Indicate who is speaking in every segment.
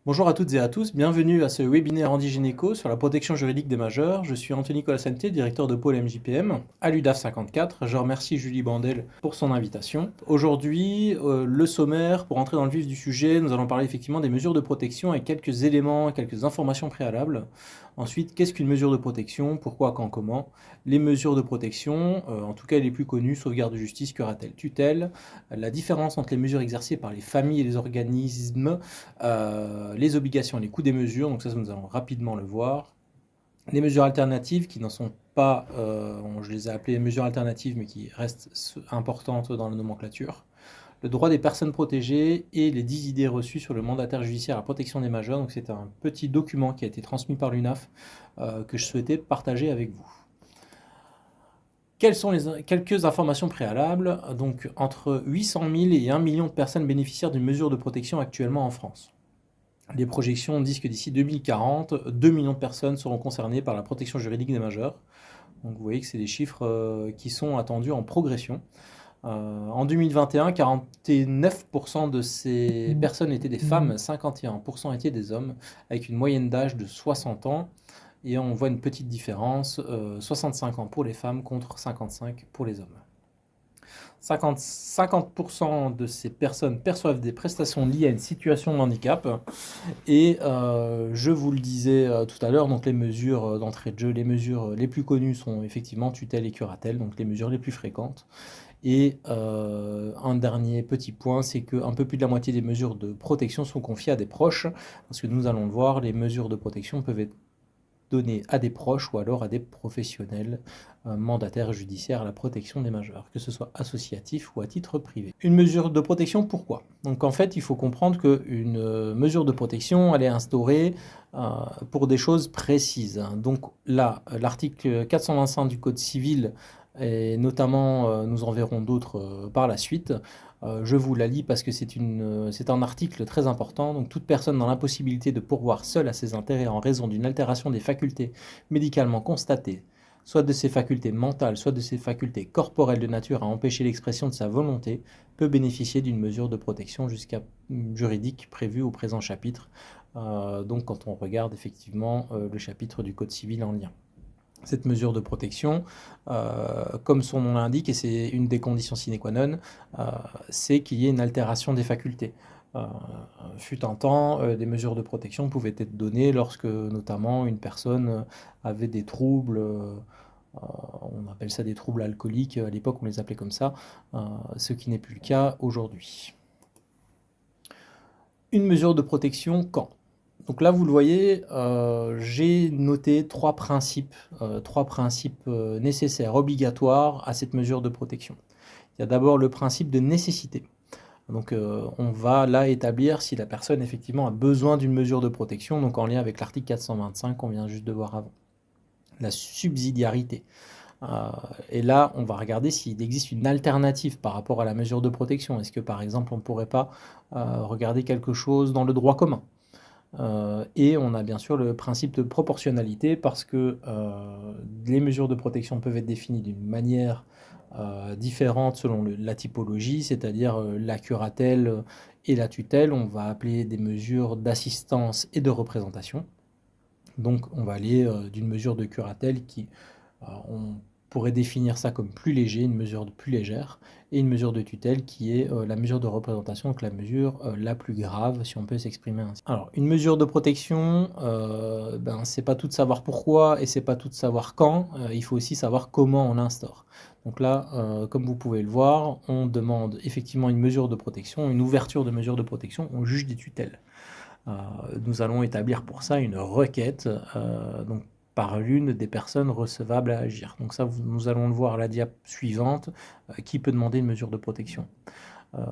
Speaker 1: Bonjour à toutes et à tous, bienvenue à ce webinaire Handigynéco sur la protection juridique des majeurs. Je suis Anthony Colasanté, directeur de pôle MJPM à l'UDAF 54. Je remercie Julie Bandel pour son invitation. Aujourd'hui, le sommaire, pour entrer dans le vif du sujet, nous allons parler effectivement des mesures de protection avec quelques éléments, quelques informations préalables. Ensuite, qu'est-ce qu'une mesure de protection? Pourquoi, quand, comment? Les mesures de protection, en tout cas les plus connues, sauvegarde de justice, curatelle, tutelle. La différence entre les mesures exercées par les familles et les organismes, les obligations et les coûts des mesures, donc ça nous allons rapidement le voir. Les mesures alternatives qui n'en sont pas, je les ai appelées mesures alternatives, mais qui restent importantes dans la nomenclature. Le droit des personnes protégées et les 10 idées reçues sur le mandataire judiciaire à la protection des majeurs. Donc c'est un petit document qui a été transmis par l'UNAF que je souhaitais partager avec vous. Quelles sont quelques informations préalables? Donc entre 800 000 et 1 million de personnes bénéficiaires d'une mesure de protection actuellement en France. Les projections disent que d'ici 2040, 2 millions de personnes seront concernées par la protection juridique des majeurs. Donc vous voyez que c'est des chiffres qui sont attendus en progression. En 2021, 49% de ces personnes étaient des femmes, 51% étaient des hommes, avec une moyenne d'âge de 60 ans. Et on voit une petite différence, 65 ans pour les femmes contre 55 pour les hommes. 50% de ces personnes perçoivent des prestations liées à une situation de handicap. Et je vous le disais tout à l'heure, donc les mesures d'entrée de jeu, les mesures les plus connues sont effectivement tutelle et curatelle, donc les mesures les plus fréquentes. Et un dernier petit point, c'est qu'un peu plus de la moitié des mesures de protection sont confiées à des proches, parce que nous allons le voir, les mesures de protection peuvent être données à des proches ou alors à des professionnels mandataires judiciaires à la protection des majeurs, que ce soit associatif ou à titre privé. Une mesure de protection, pourquoi? Donc en fait, il faut comprendre qu'une mesure de protection, elle est instaurée pour des choses précises. Donc là, l'article 425 du Code civil, et notamment, nous en verrons d'autres par la suite, je vous la lis parce que c'est un article très important. Donc, toute personne dans l'impossibilité de pourvoir seule à ses intérêts en raison d'une altération des facultés médicalement constatée, soit de ses facultés mentales, soit de ses facultés corporelles de nature à empêcher l'expression de sa volonté, peut bénéficier d'une mesure de protection juridique prévue au présent chapitre. Donc, quand on regarde effectivement le chapitre du Code civil en lien. Cette mesure de protection, comme son nom l'indique, et c'est une des conditions sine qua non, c'est qu'il y ait une altération des facultés. Fut un temps, des mesures de protection pouvaient être données lorsque notamment une personne avait des troubles, on appelle ça des troubles alcooliques, à l'époque on les appelait comme ça, ce qui n'est plus le cas aujourd'hui. Une mesure de protection quand? Donc là, vous le voyez, j'ai noté trois principes nécessaires, obligatoires à cette mesure de protection. Il y a d'abord le principe de nécessité. Donc on va là établir si la personne effectivement a besoin d'une mesure de protection, donc en lien avec l'article 425 qu'on vient juste de voir avant. La subsidiarité. Et là, on va regarder s'il existe une alternative par rapport à la mesure de protection. Est-ce que par exemple, on ne pourrait pas regarder quelque chose dans le droit commun? Et on a bien sûr le principe de proportionnalité parce que les mesures de protection peuvent être définies d'une manière différente selon la typologie, c'est-à-dire la curatelle et la tutelle, on va appeler des mesures d'assistance et de représentation. Donc on va aller d'une mesure de curatelle qui, on pourrait définir ça comme plus léger, une mesure plus légère, et une mesure de tutelle qui est la mesure de représentation, donc la mesure la plus grave, si on peut s'exprimer ainsi. Alors, une mesure de protection, c'est pas tout de savoir pourquoi et c'est pas tout de savoir quand, il faut aussi savoir comment on l'instaure. Donc là, comme vous pouvez le voir, on demande effectivement une mesure de protection, une ouverture de mesure de protection au juge des tutelles. Nous allons établir pour ça une requête, donc par l'une des personnes recevables à agir. Donc ça, nous allons le voir à la diapo suivante, qui peut demander une mesure de protection.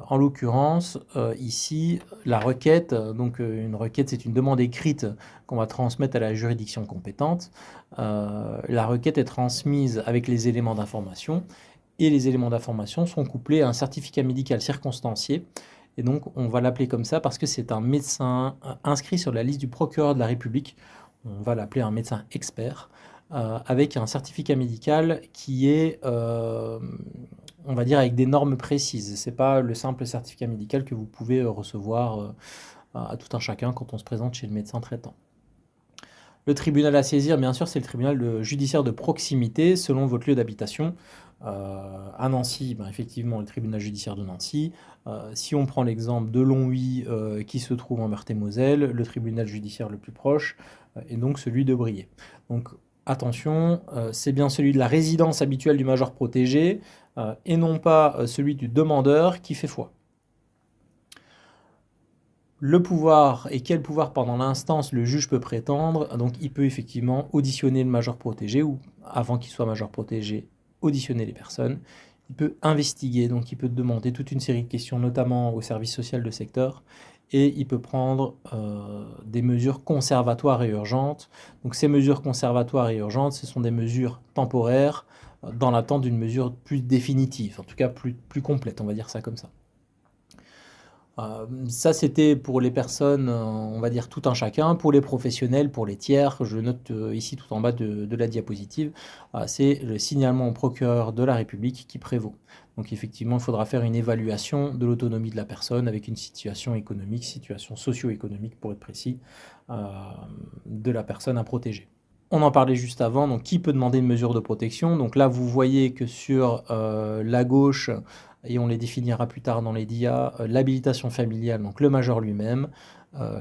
Speaker 1: En l'occurrence, ici, la requête, une requête, c'est une demande écrite qu'on va transmettre à la juridiction compétente. La requête est transmise avec les éléments d'information, et les éléments d'information sont couplés à un certificat médical circonstancié. Et donc, on va l'appeler comme ça parce que c'est un médecin inscrit sur la liste du procureur de la République. On va l'appeler un médecin expert, avec un certificat médical qui est, on va dire, avec des normes précises. Ce n'est pas le simple certificat médical que vous pouvez recevoir à tout un chacun quand on se présente chez le médecin traitant. Le tribunal à saisir, bien sûr, c'est le tribunal judiciaire de proximité selon votre lieu d'habitation. À Nancy, effectivement, le tribunal judiciaire de Nancy. Si on prend l'exemple de Longwy, qui se trouve en Meurthe-et-Moselle, le tribunal judiciaire le plus proche est donc celui de Briey. Donc attention, c'est bien celui de la résidence habituelle du major protégé et non pas celui du demandeur qui fait foi. Le pouvoir, et quel pouvoir pendant l'instance le juge peut prétendre? Donc il peut effectivement auditionner le major protégé, ou avant qu'il soit major protégé, auditionner les personnes. Il peut investiguer, donc il peut demander toute une série de questions, notamment au service social de secteur, et il peut prendre des mesures conservatoires et urgentes. Donc ces mesures conservatoires et urgentes, ce sont des mesures temporaires dans l'attente d'une mesure plus définitive, en tout cas plus complète, on va dire ça comme ça. Ça, c'était pour les personnes, on va dire tout un chacun. Pour les professionnels, pour les tiers, je note ici tout en bas de la diapositive, c'est le signalement au procureur de la République qui prévaut. Donc effectivement, il faudra faire une évaluation de l'autonomie de la personne avec une situation économique, situation socio-économique pour être précis, de la personne à protéger. On en parlait juste avant, donc qui peut demander une mesure de protection? Donc là, vous voyez que sur la gauche, et on les définira plus tard dans les dias, l'habilitation familiale, donc le major lui-même,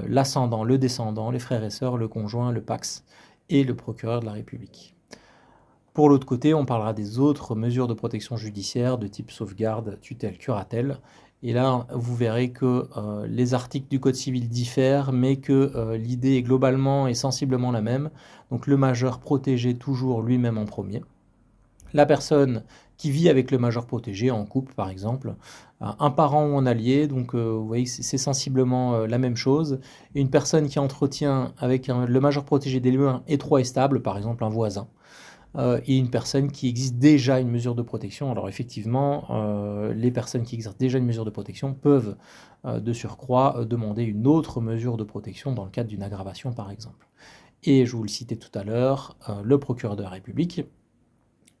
Speaker 1: l'ascendant, le descendant, les frères et sœurs, le conjoint, le pax et le procureur de la République. Pour l'autre côté, on parlera des autres mesures de protection judiciaire de type sauvegarde, tutelle, curatelle. Et là, vous verrez que les articles du Code civil diffèrent, mais que l'idée est globalement et sensiblement la même. Donc le majeur protégé toujours lui-même en premier. La personne qui vit avec le majeur protégé, en couple par exemple, un parent ou un allié, donc vous voyez c'est sensiblement la même chose. Et une personne qui entretient avec le majeur protégé des liens étroits et stables, par exemple un voisin. Et une personne qui existe déjà une mesure de protection. Alors effectivement, les personnes qui exercent déjà une mesure de protection peuvent de surcroît demander une autre mesure de protection dans le cadre d'une aggravation par exemple. Et je vous le citais tout à l'heure, le procureur de la République,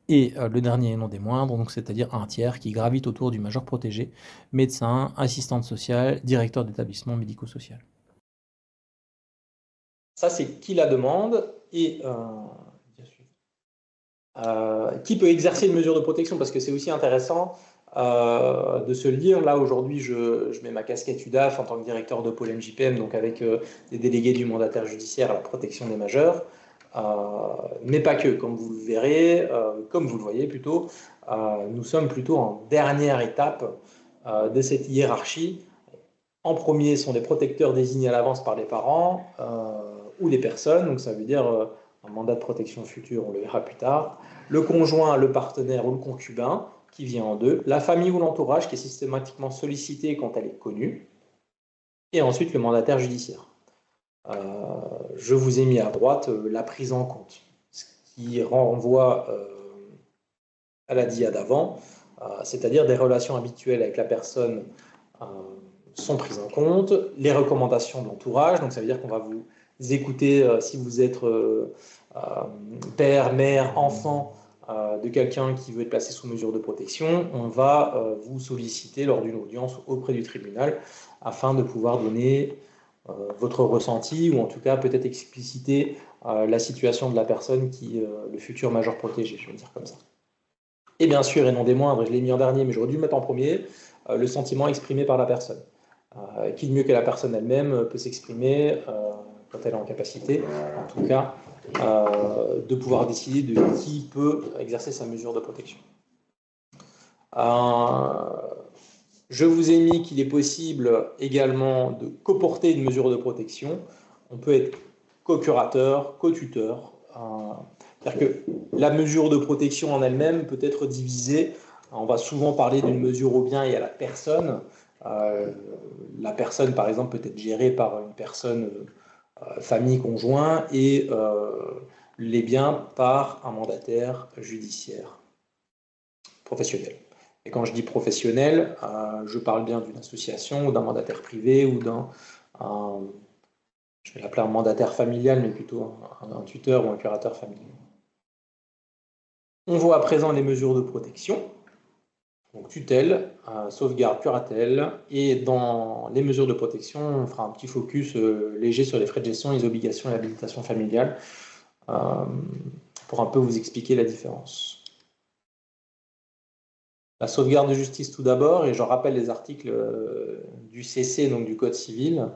Speaker 1: et le dernier et non des moindres, donc c'est-à-dire un tiers qui gravite autour du major protégé, médecin, assistante sociale, directeur d'établissement médico-social. Ça, c'est qui la demande et qui peut exercer une mesure de protection, parce que c'est aussi intéressant de se le dire. Là, aujourd'hui, je mets ma casquette UDAF en tant que directeur de pôle MJPM, donc avec des délégués du mandataire judiciaire à la protection des majeurs. Mais pas que, comme vous le verrez, comme vous le voyez plutôt, nous sommes plutôt en dernière étape de cette hiérarchie. En premier sont les protecteurs désignés à l'avance par les parents ou les personnes, donc ça veut dire un mandat de protection future, on le verra plus tard, le conjoint, le partenaire ou le concubin, qui vient en deux, la famille ou l'entourage qui est systématiquement sollicité quand elle est connue, et ensuite le mandataire judiciaire. Je vous ai mis à droite la prise en compte, ce qui renvoie à la dia d'avant, c'est-à-dire des relations habituelles avec la personne sont prises en compte, les recommandations de l'entourage, donc ça veut dire qu'on va vous écouter si vous êtes père, mère, enfant de quelqu'un qui veut être placé sous mesure de protection, on va vous solliciter lors d'une audience auprès du tribunal afin de pouvoir donner votre ressenti, ou en tout cas peut-être expliciter la situation de la personne qui est le futur major protégé, je vais dire comme ça. Et bien sûr, et non des moindres, je l'ai mis en dernier, mais j'aurais dû le mettre en premier, le sentiment exprimé par la personne. Qui de mieux que la personne elle-même peut s'exprimer quand elle est en capacité, en tout cas, de pouvoir décider de qui peut exercer sa mesure de protection. Je vous ai mis qu'il est possible également de coporter une mesure de protection. On peut être co-curateur, co-tuteur. C'est-à-dire que la mesure de protection en elle-même peut être divisée. On va souvent parler d'une mesure au bien et à la personne. La personne, par exemple, peut être gérée par une personne, famille, conjoint, et les biens par un mandataire judiciaire professionnel. Et quand je dis professionnel, je parle bien d'une association ou d'un mandataire privé ou d'un, je vais l'appeler un mandataire familial, mais plutôt un tuteur ou un curateur familial. On voit à présent les mesures de protection. Donc tutelle, sauvegarde, curatelle, et dans les mesures de protection, on fera un petit focus léger sur les frais de gestion, les obligations et l'habilitation familiale, pour un peu vous expliquer la différence. La sauvegarde de justice tout d'abord, et je rappelle les articles du CC, donc du Code civil,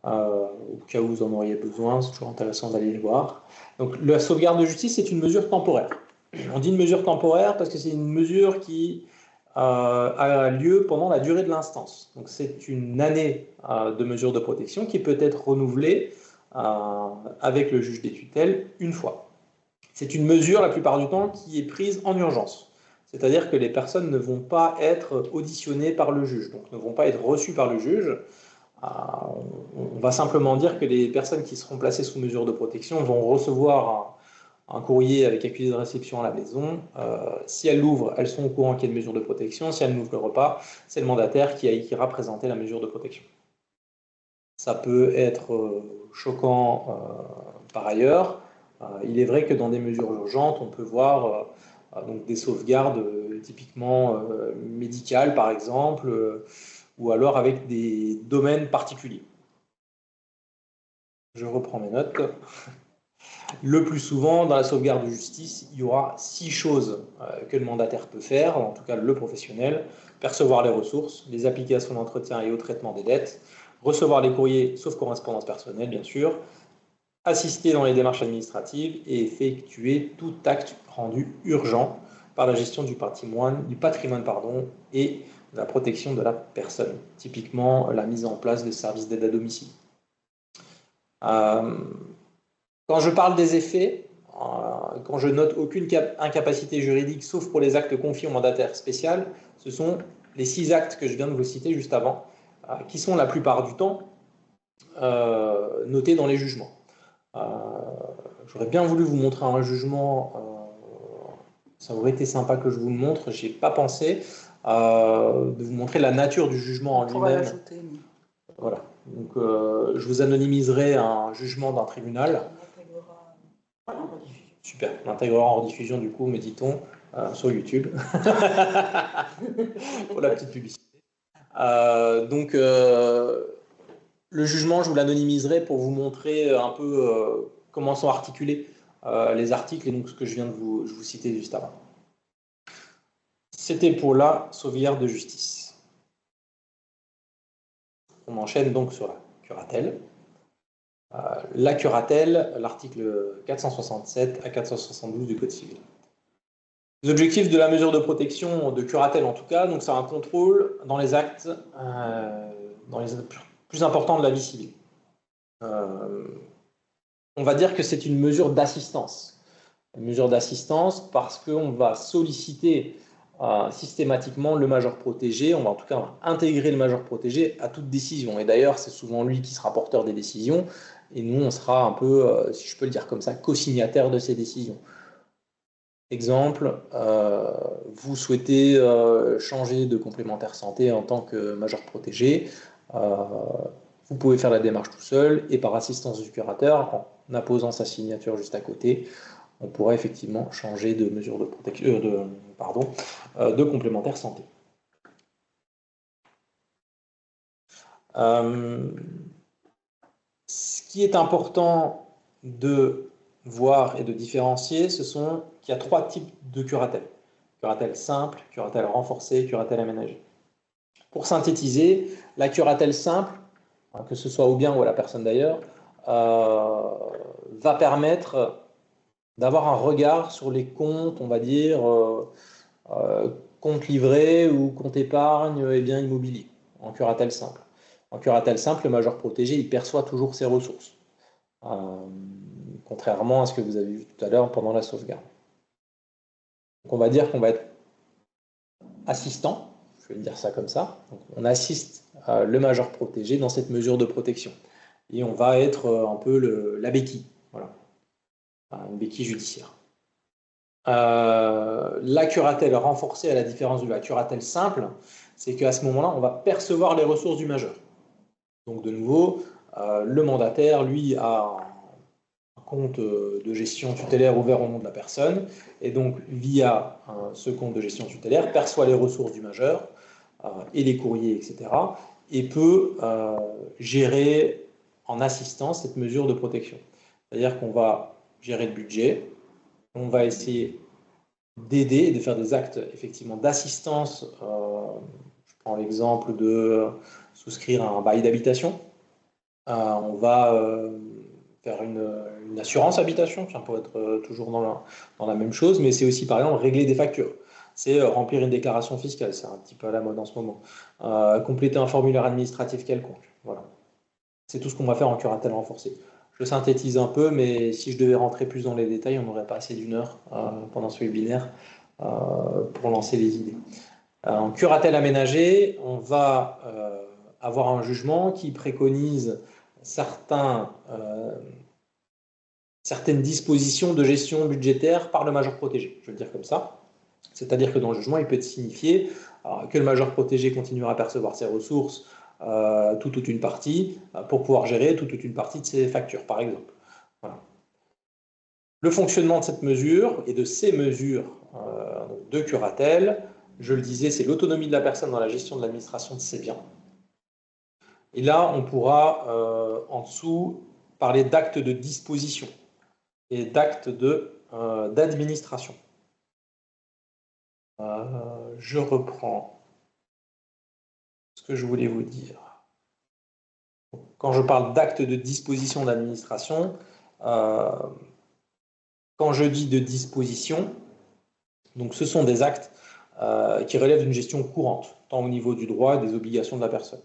Speaker 1: au cas où vous en auriez besoin, c'est toujours intéressant d'aller les voir. Donc la sauvegarde de justice, c'est une mesure temporaire. On dit une mesure temporaire parce que c'est une mesure qui a lieu pendant la durée de l'instance. Donc c'est une année de mesure de protection qui peut être renouvelée avec le juge des tutelles une fois. C'est une mesure, la plupart du temps, qui est prise en urgence. C'est-à-dire que les personnes ne vont pas être auditionnées par le juge, donc ne vont pas être reçues par le juge. On va simplement dire que les personnes qui seront placées sous mesure de protection vont recevoir un courrier avec accusé de réception à la maison. Si elles l'ouvrent, elles sont au courant qu'il y a une mesure de protection. Si elles ne l'ouvrent pas, c'est le mandataire qui ira présenter la mesure de protection. Ça peut être choquant par ailleurs. Il est vrai que dans des mesures urgentes, on peut voir donc des sauvegardes typiquement médicales, par exemple, ou alors avec des domaines particuliers. Je reprends mes notes. Le plus souvent, dans la sauvegarde de justice, il y aura 6 choses que le mandataire peut faire, en tout cas le professionnel: percevoir les ressources, les applications d'entretien et au traitement des dettes, recevoir les courriers, sauf correspondance personnelle, bien sûr, assister dans les démarches administratives et effectuer tout acte rendu urgent par la gestion du patrimoine et la protection de la personne, typiquement la mise en place de services d'aide à domicile. Quand je parle des effets, quand je note aucune incapacité juridique sauf pour les actes confiés au mandataire spécial, ce sont les 6 actes que je viens de vous citer juste avant, qui sont la plupart du temps notés dans les jugements. J'aurais bien voulu vous montrer un jugement, ça aurait été sympa que je vous le montre, je n'ai pas pensé de vous montrer la nature du jugement en lui-même. Voilà, donc je vous anonymiserai un jugement d'un tribunal. Super, on l'intégrera en rediffusion du coup, me dit-on, sur YouTube. Pour la petite publicité. Donc le jugement, je vous l'anonymiserai pour vous montrer un peu comment sont articulés les articles et donc ce que je viens de vous citer juste avant. C'était pour la sauvegarde de justice. On enchaîne donc sur la curatelle. La curatelle, l'article 467 à 472 du Code civil. Les objectifs de la mesure de protection de curatelle, en tout cas, donc c'est un contrôle dans les actes plus importants de la vie civile. On va dire que c'est une mesure d'assistance. Une mesure d'assistance parce qu'on va solliciter systématiquement le majeur protégé, on va en tout cas intégrer le majeur protégé à toute décision. Et d'ailleurs, c'est souvent lui qui sera porteur des décisions, et nous, on sera un peu, si je peux le dire comme ça, co-signataire de ces décisions. Exemple, vous souhaitez changer de complémentaire santé en tant que majeur protégé, vous pouvez faire la démarche tout seul, et par assistance du curateur, en apposant sa signature juste à côté, on pourrait effectivement changer de mesure de protection, de complémentaire santé. Ce qui est important de voir et de différencier, ce sont qu'il y a 3 types de curatelle. Curatelle simple, curatelle renforcée, curatelle aménagée. Pour synthétiser, la curatelle simple, que ce soit au bien ou à la personne d'ailleurs, va permettre d'avoir un regard sur les comptes, on va dire, compte livré ou compte épargne et biens immobiliers, en curatelle simple. En curatelle simple, le majeur protégé, il perçoit toujours ses ressources, contrairement à ce que vous avez vu tout à l'heure pendant la sauvegarde. Donc on va dire qu'on va être assistant, je vais dire ça comme ça. Donc on assiste le majeur protégé dans cette mesure de protection. Et on va être un peu la béquille, voilà, une béquille judiciaire. La curatelle renforcée, à la différence de la curatelle simple, c'est qu'à ce moment-là, on va percevoir les ressources du majeur. Donc de nouveau, le mandataire, lui, a un compte de gestion tutélaire ouvert au nom de la personne, et donc via ce compte de gestion tutélaire perçoit les ressources du majeur et les courriers, etc., et peut gérer en assistance cette mesure de protection. C'est-à-dire qu'on va gérer le budget, on va essayer d'aider et de faire des actes effectivement d'assistance. Je prends l'exemple de souscrire un bail d'habitation. On va faire une assurance habitation, pour être toujours dans la même chose, mais c'est aussi par exemple régler des factures. C'est remplir une déclaration fiscale, c'est un petit peu à la mode en ce moment. Compléter un formulaire administratif quelconque. Voilà. C'est tout ce qu'on va faire en curatelle renforcée. Je synthétise un peu, mais si je devais rentrer plus dans les détails, on n'aurait pas assez d'une heure pendant ce webinaire pour lancer les idées. En curatelle aménagée, on va avoir un jugement qui préconise certaines dispositions de gestion budgétaire par le majeur protégé. Je veux le dire comme ça. C'est-à-dire que dans le jugement, il peut être signifié que le majeur protégé continuera à percevoir ses ressources toute ou une partie pour pouvoir gérer toute ou une partie de ses factures, par exemple. Voilà. Le fonctionnement de cette mesure et de ces mesures de curatelle, je le disais, c'est l'autonomie de la personne dans la gestion de l'administration de ses biens. Et là, on pourra en dessous parler d'actes de disposition et d'actes d'administration. Je reprends ce que je voulais vous dire. Quand je parle d'actes de disposition d'administration, quand je dis de disposition, donc ce sont des actes qui relèvent d'une gestion courante, tant au niveau du droit et des obligations de la personne.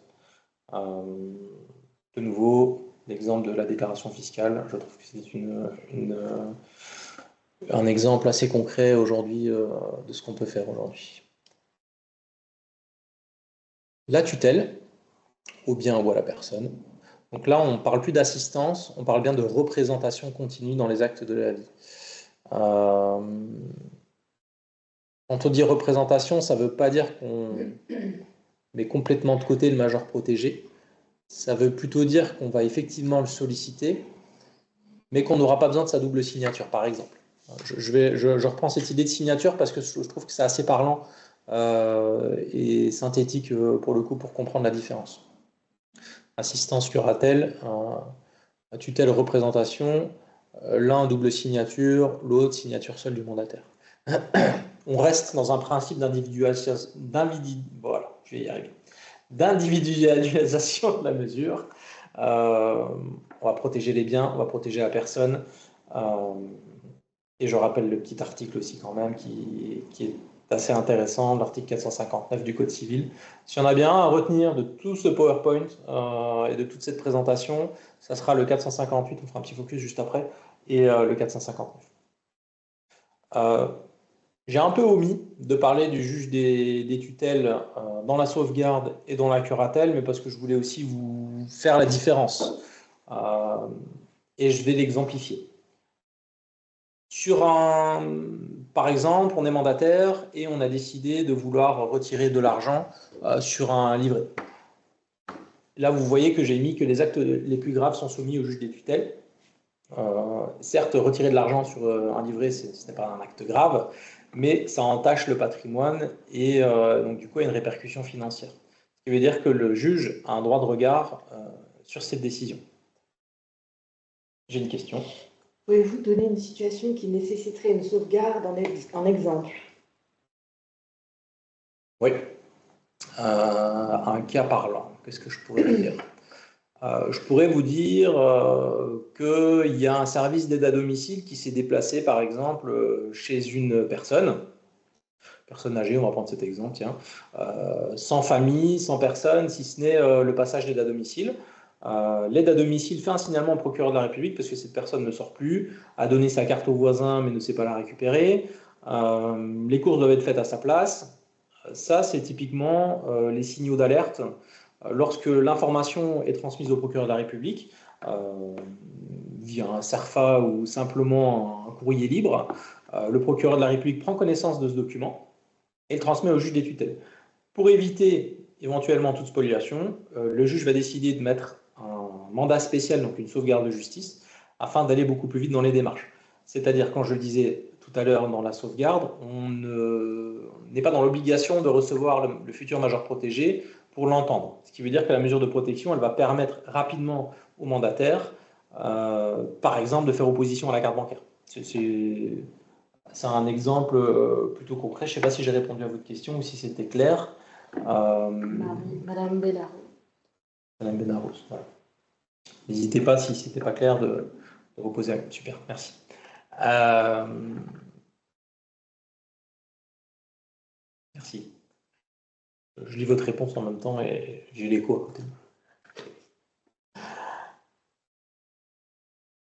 Speaker 1: De nouveau, l'exemple de la déclaration fiscale, je trouve que c'est un exemple assez concret aujourd'hui de ce qu'on peut faire aujourd'hui. La tutelle, au bien ou à la personne. Donc là, on ne parle plus d'assistance, on parle bien de représentation continue dans les actes de la vie. Quand on dit représentation, ça ne veut pas dire qu'on met complètement de côté le majeur protégé. Ça veut plutôt dire qu'on va effectivement le solliciter, mais qu'on n'aura pas besoin de sa double signature, par exemple. Je reprends cette idée de signature parce que je trouve que c'est assez parlant et synthétique pour le coup pour comprendre la différence. Assistance curatelle, tutelle représentation, l'un double signature, l'autre signature seule du mandataire. On reste dans un principe d'individualisation de la mesure. On va protéger les biens, on va protéger la personne. Et je rappelle le petit article aussi quand même qui est assez intéressant, l'article 459 du Code civil. Si on a bien à retenir de tout ce PowerPoint et de toute cette présentation, ça sera le 458, on fera un petit focus juste après, et le 459. J'ai un peu omis de parler du juge des tutelles dans la sauvegarde et dans la curatelle, mais parce que je voulais aussi vous faire la différence. Et je vais l'exemplifier. Par exemple, on est mandataire et on a décidé de vouloir retirer de l'argent sur un livret. Là, vous voyez que j'ai mis que les actes les plus graves sont soumis au juge des tutelles. Certes, retirer de l'argent sur un livret, ce n'est pas un acte grave, mais ça entache le patrimoine et donc du coup, il y a une répercussion financière. Ce qui veut dire que le juge a un droit de regard sur cette décision. J'ai une question.
Speaker 2: Pouvez-vous donner une situation qui nécessiterait une sauvegarde en exemple?
Speaker 1: Oui. Un cas parlant. Qu'est-ce que je pourrais vous dire? Je pourrais vous dire qu'il y a un service d'aide à domicile qui s'est déplacé, par exemple, chez une personne âgée, on va prendre cet exemple, tiens, sans famille, sans personne, si ce n'est le passage d'aide à domicile. L'aide à domicile fait un signalement au procureur de la République parce que cette personne ne sort plus, a donné sa carte au voisin mais ne sait pas la récupérer. Les courses doivent être faites à sa place. Ça, c'est typiquement les signaux d'alerte. Lorsque l'information est transmise au procureur de la République, via un CERFA ou simplement un courrier libre, le procureur de la République prend connaissance de ce document et le transmet au juge des tutelles. Pour éviter éventuellement toute spoliation, le juge va décider de mettre un mandat spécial, donc une sauvegarde de justice, afin d'aller beaucoup plus vite dans les démarches. C'est-à-dire, quand je le disais tout à l'heure dans la sauvegarde, on n'est pas dans l'obligation de recevoir le futur majeur protégé pour l'entendre. Ce qui veut dire que la mesure de protection, elle va permettre rapidement au mandataire, par exemple, de faire opposition à la carte bancaire. C'est un exemple plutôt concret. Je ne sais pas si j'ai répondu à votre question ou si c'était clair.
Speaker 2: Madame Benarrouz.
Speaker 1: Madame Benarrouz, voilà. N'hésitez pas, si ce n'était pas clair, de reposer. Super, merci. Merci. Je lis votre réponse en même temps et j'ai l'écho à côté.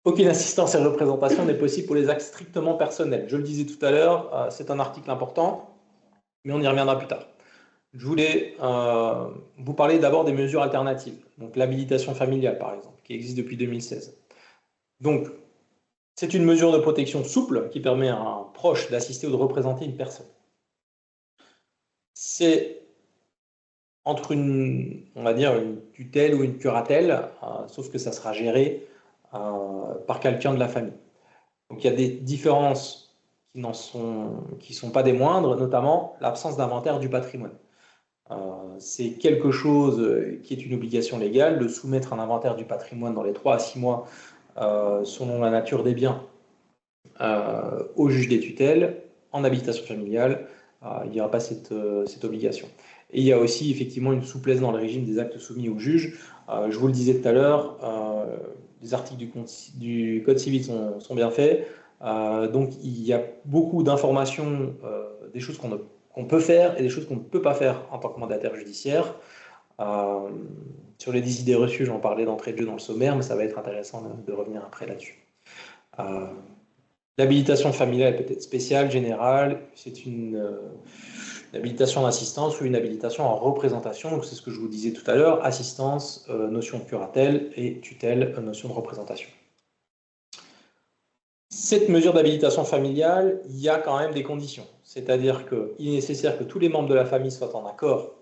Speaker 1: Aucune assistance et représentation n'est possible pour les actes strictement personnels. Je le disais tout à l'heure, c'est un article important, mais on y reviendra plus tard. Je voulais vous parler d'abord des mesures alternatives, donc l'habilitation familiale par exemple, qui existe depuis 2016. Donc, c'est une mesure de protection souple qui permet à un proche d'assister ou de représenter une personne. C'est entre on va dire une tutelle ou une curatelle, sauf que ça sera géré par quelqu'un de la famille. Donc il y a des différences qui sont pas des moindres, notamment l'absence d'inventaire du patrimoine. C'est quelque chose qui est une obligation légale de soumettre un inventaire du patrimoine dans les 3 à 6 mois selon la nature des biens au juge des tutelles. En habilitation familiale, il n'y aura pas cette obligation. Et il y a aussi effectivement une souplesse dans le régime des actes soumis au juge. Je vous le disais tout à l'heure, les articles du Code civil sont bien faits. Donc il y a beaucoup d'informations, des choses qu'on peut faire et des choses qu'on ne peut pas faire en tant que mandataire judiciaire. Sur les idées reçues, j'en parlais d'entrée de jeu dans le sommaire, mais ça va être intéressant de revenir après là-dessus. L'habilitation familiale est peut-être spéciale, générale, c'est une habilitation d'assistance ou une habilitation en représentation, donc c'est ce que je vous disais tout à l'heure, assistance, notion de curatelle, et tutelle, notion de représentation. Cette mesure d'habilitation familiale, il y a quand même des conditions, c'est-à-dire qu'il est nécessaire que tous les membres de la famille soient en accord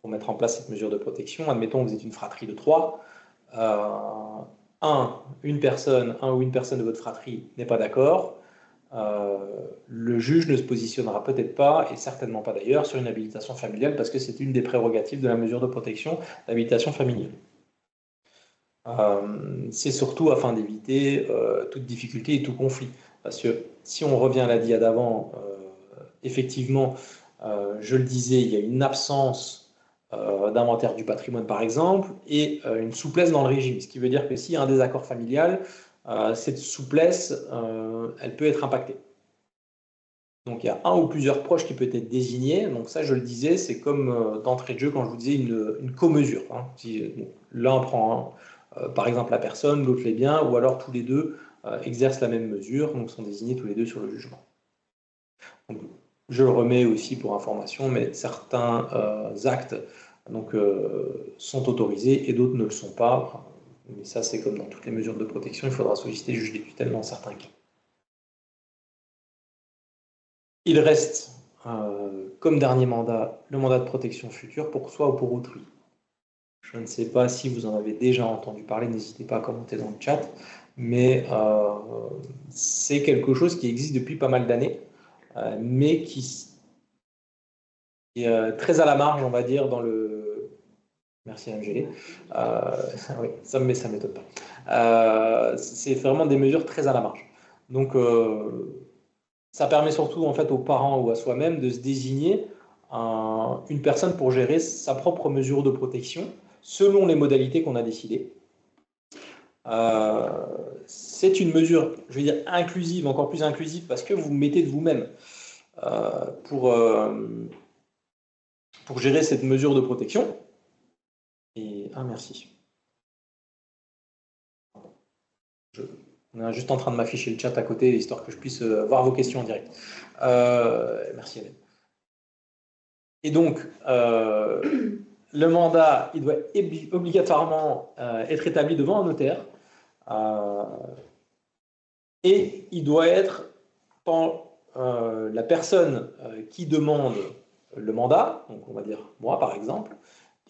Speaker 1: pour mettre en place cette mesure de protection. Admettons que vous êtes une fratrie de 3, un ou une personne de votre fratrie n'est pas d'accord, le juge ne se positionnera peut-être pas, et certainement pas d'ailleurs, sur une habilitation familiale, parce que c'est une des prérogatives de la mesure de protection, l'habilitation familiale. C'est surtout afin d'éviter toute difficulté et tout conflit. Parce que si on revient à la dia d'avant, effectivement, je le disais, il y a une absence d'inventaire du patrimoine, par exemple, et une souplesse dans le régime. Ce qui veut dire que s'il y a un désaccord familial, cette souplesse, elle peut être impactée. Donc il y a un ou plusieurs proches qui peuvent être désignés. Donc ça, je le disais, c'est comme d'entrée de jeu quand je vous disais une co-mesure. Hein. Si l'un prend par exemple la personne, l'autre les biens, ou alors tous les deux exercent la même mesure, donc sont désignés tous les deux sur le jugement. Donc, je le remets aussi pour information, mais certains actes donc, sont autorisés et d'autres ne le sont pas. Mais ça, c'est comme dans toutes les mesures de protection, il faudra solliciter le juge des tutelles dans certains cas. Il reste, comme dernier mandat, le mandat de protection future pour soi ou pour autrui. Je ne sais pas si vous en avez déjà entendu parler, n'hésitez pas à commenter dans le chat, mais c'est quelque chose qui existe depuis pas mal d'années, mais qui est très à la marge, on va dire, dans le... Merci Angélé. Oui, ça ne m'étonne pas. C'est vraiment des mesures très à la marge. Donc, ça permet surtout en fait, aux parents ou à soi-même de se désigner une personne pour gérer sa propre mesure de protection selon les modalités qu'on a décidées. C'est une mesure, je vais dire, inclusive, encore plus inclusive, parce que vous mettez de vous-même pour gérer cette mesure de protection. Et, merci. On est juste en train de m'afficher le chat à côté, histoire que je puisse voir vos questions en direct. Merci Hélène. Et donc, le mandat, il doit obligatoirement être établi devant un notaire. Et il doit être quand la personne qui demande le mandat, donc on va dire moi par exemple,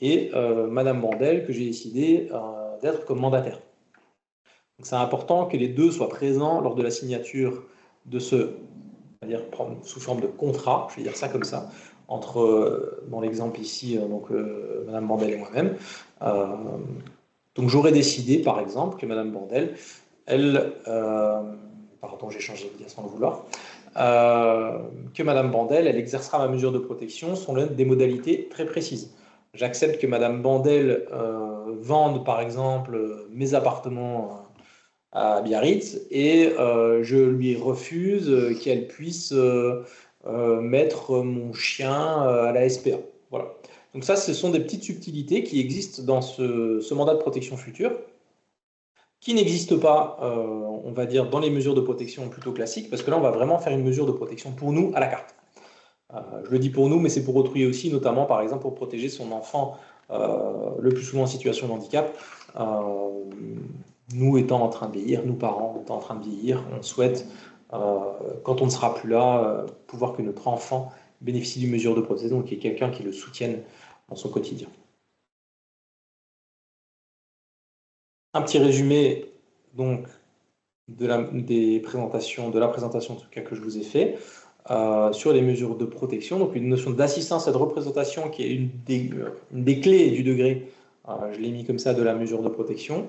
Speaker 1: et Madame Bandel que j'ai décidé d'être comme mandataire. C'est important que les deux soient présents lors de la signature de ce, on va dire, sous forme de contrat, je vais dire ça comme ça, entre, dans l'exemple ici, Madame Bandel et moi-même. Donc j'aurais décidé, par exemple, que Madame Bandel, elle, pardon, j'ai changé de sans le vouloir, que Madame Bandel, elle exercera ma mesure de protection selon des modalités très précises. J'accepte que Madame Bandel vende, par exemple, mes appartements à Biarritz et je lui refuse qu'elle puisse mettre mon chien à la SPA. Voilà. Donc ça, ce sont des petites subtilités qui existent dans ce mandat de protection future, qui n'existent pas, on va dire, dans les mesures de protection plutôt classiques, parce que là, on va vraiment faire une mesure de protection pour nous à la carte. Je le dis pour nous, mais c'est pour autrui aussi, notamment, par exemple, pour protéger son enfant, le plus souvent en situation de handicap. Nous étant en train de vieillir, nous parents étant en train de vieillir, on souhaite, quand on ne sera plus là, pouvoir que notre enfant bénéficie d'une mesure de protection, qu'il y ait quelqu'un qui le soutienne dans son quotidien. Un petit résumé donc de la présentation en tout cas que je vous ai fait sur les mesures de protection. Donc une notion d'assistance et de représentation qui est une des clés du degré, je l'ai mis comme ça, de la mesure de protection.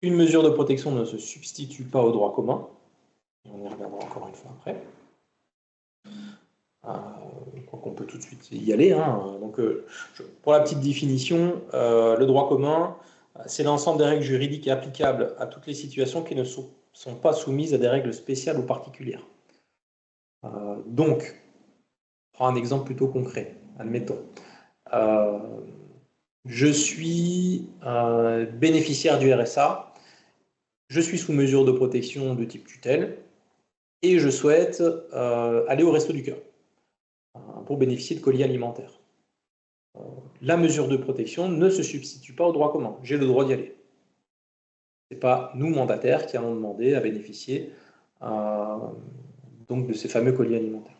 Speaker 1: Une mesure de protection ne se substitue pas au droit commun. On y reviendra encore une fois après. On peut tout de suite y aller. Donc, pour la petite définition, le droit commun, c'est l'ensemble des règles juridiques applicables à toutes les situations qui ne sont pas soumises à des règles spéciales ou particulières. Donc, on prend un exemple plutôt concret. Admettons. Je suis bénéficiaire du RSA, je suis sous mesure de protection de type tutelle et je souhaite aller au Resto du Cœur pour bénéficier de colis alimentaires. La mesure de protection ne se substitue pas au droit commun. J'ai le droit d'y aller. Ce n'est pas nous, mandataires, qui allons demander à bénéficier donc de ces fameux colis alimentaires.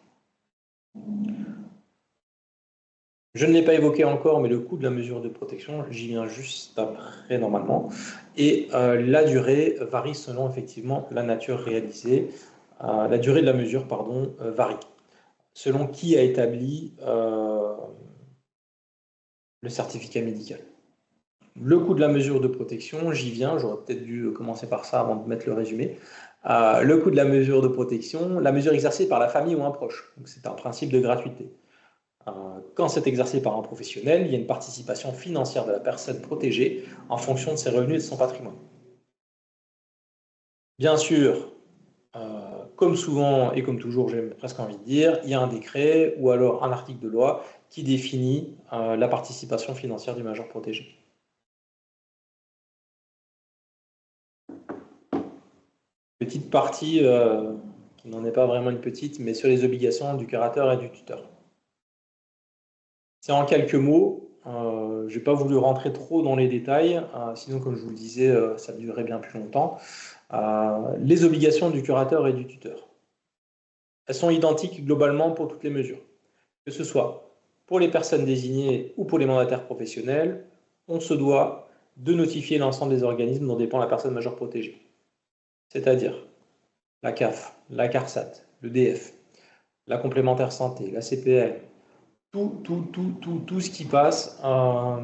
Speaker 1: Je ne l'ai pas évoqué encore, mais le coût de la mesure de protection, j'y viens juste après normalement. Et la durée varie selon effectivement la nature réalisée. La durée de la mesure, pardon, varie. Selon qui a établi le certificat médical. Le coût de la mesure de protection, j'y viens, j'aurais peut-être dû commencer par ça avant de mettre le résumé. Le coût de la mesure de protection, la mesure exercée par la famille ou un proche. Donc c'est un principe de gratuité. Quand c'est exercé par un professionnel, il y a une participation financière de la personne protégée en fonction de ses revenus et de son patrimoine. Bien sûr, comme souvent et comme toujours, j'ai presque envie de dire, il y a un décret ou alors un article de loi qui définit la participation financière du majeur protégé. Petite partie, qui n'en est pas vraiment une petite, mais sur les obligations du curateur et du tuteur. C'est en quelques mots, je n'ai pas voulu rentrer trop dans les détails, sinon comme je vous le disais, ça durerait bien plus longtemps. Les obligations du curateur et du tuteur. Elles sont identiques globalement pour toutes les mesures. Que ce soit pour les personnes désignées ou pour les mandataires professionnels, on se doit de notifier l'ensemble des organismes dont dépend la personne majeure protégée. C'est-à-dire la CAF, la CARSAT, le DF, la complémentaire santé, la CPL, tout ce qui passe, on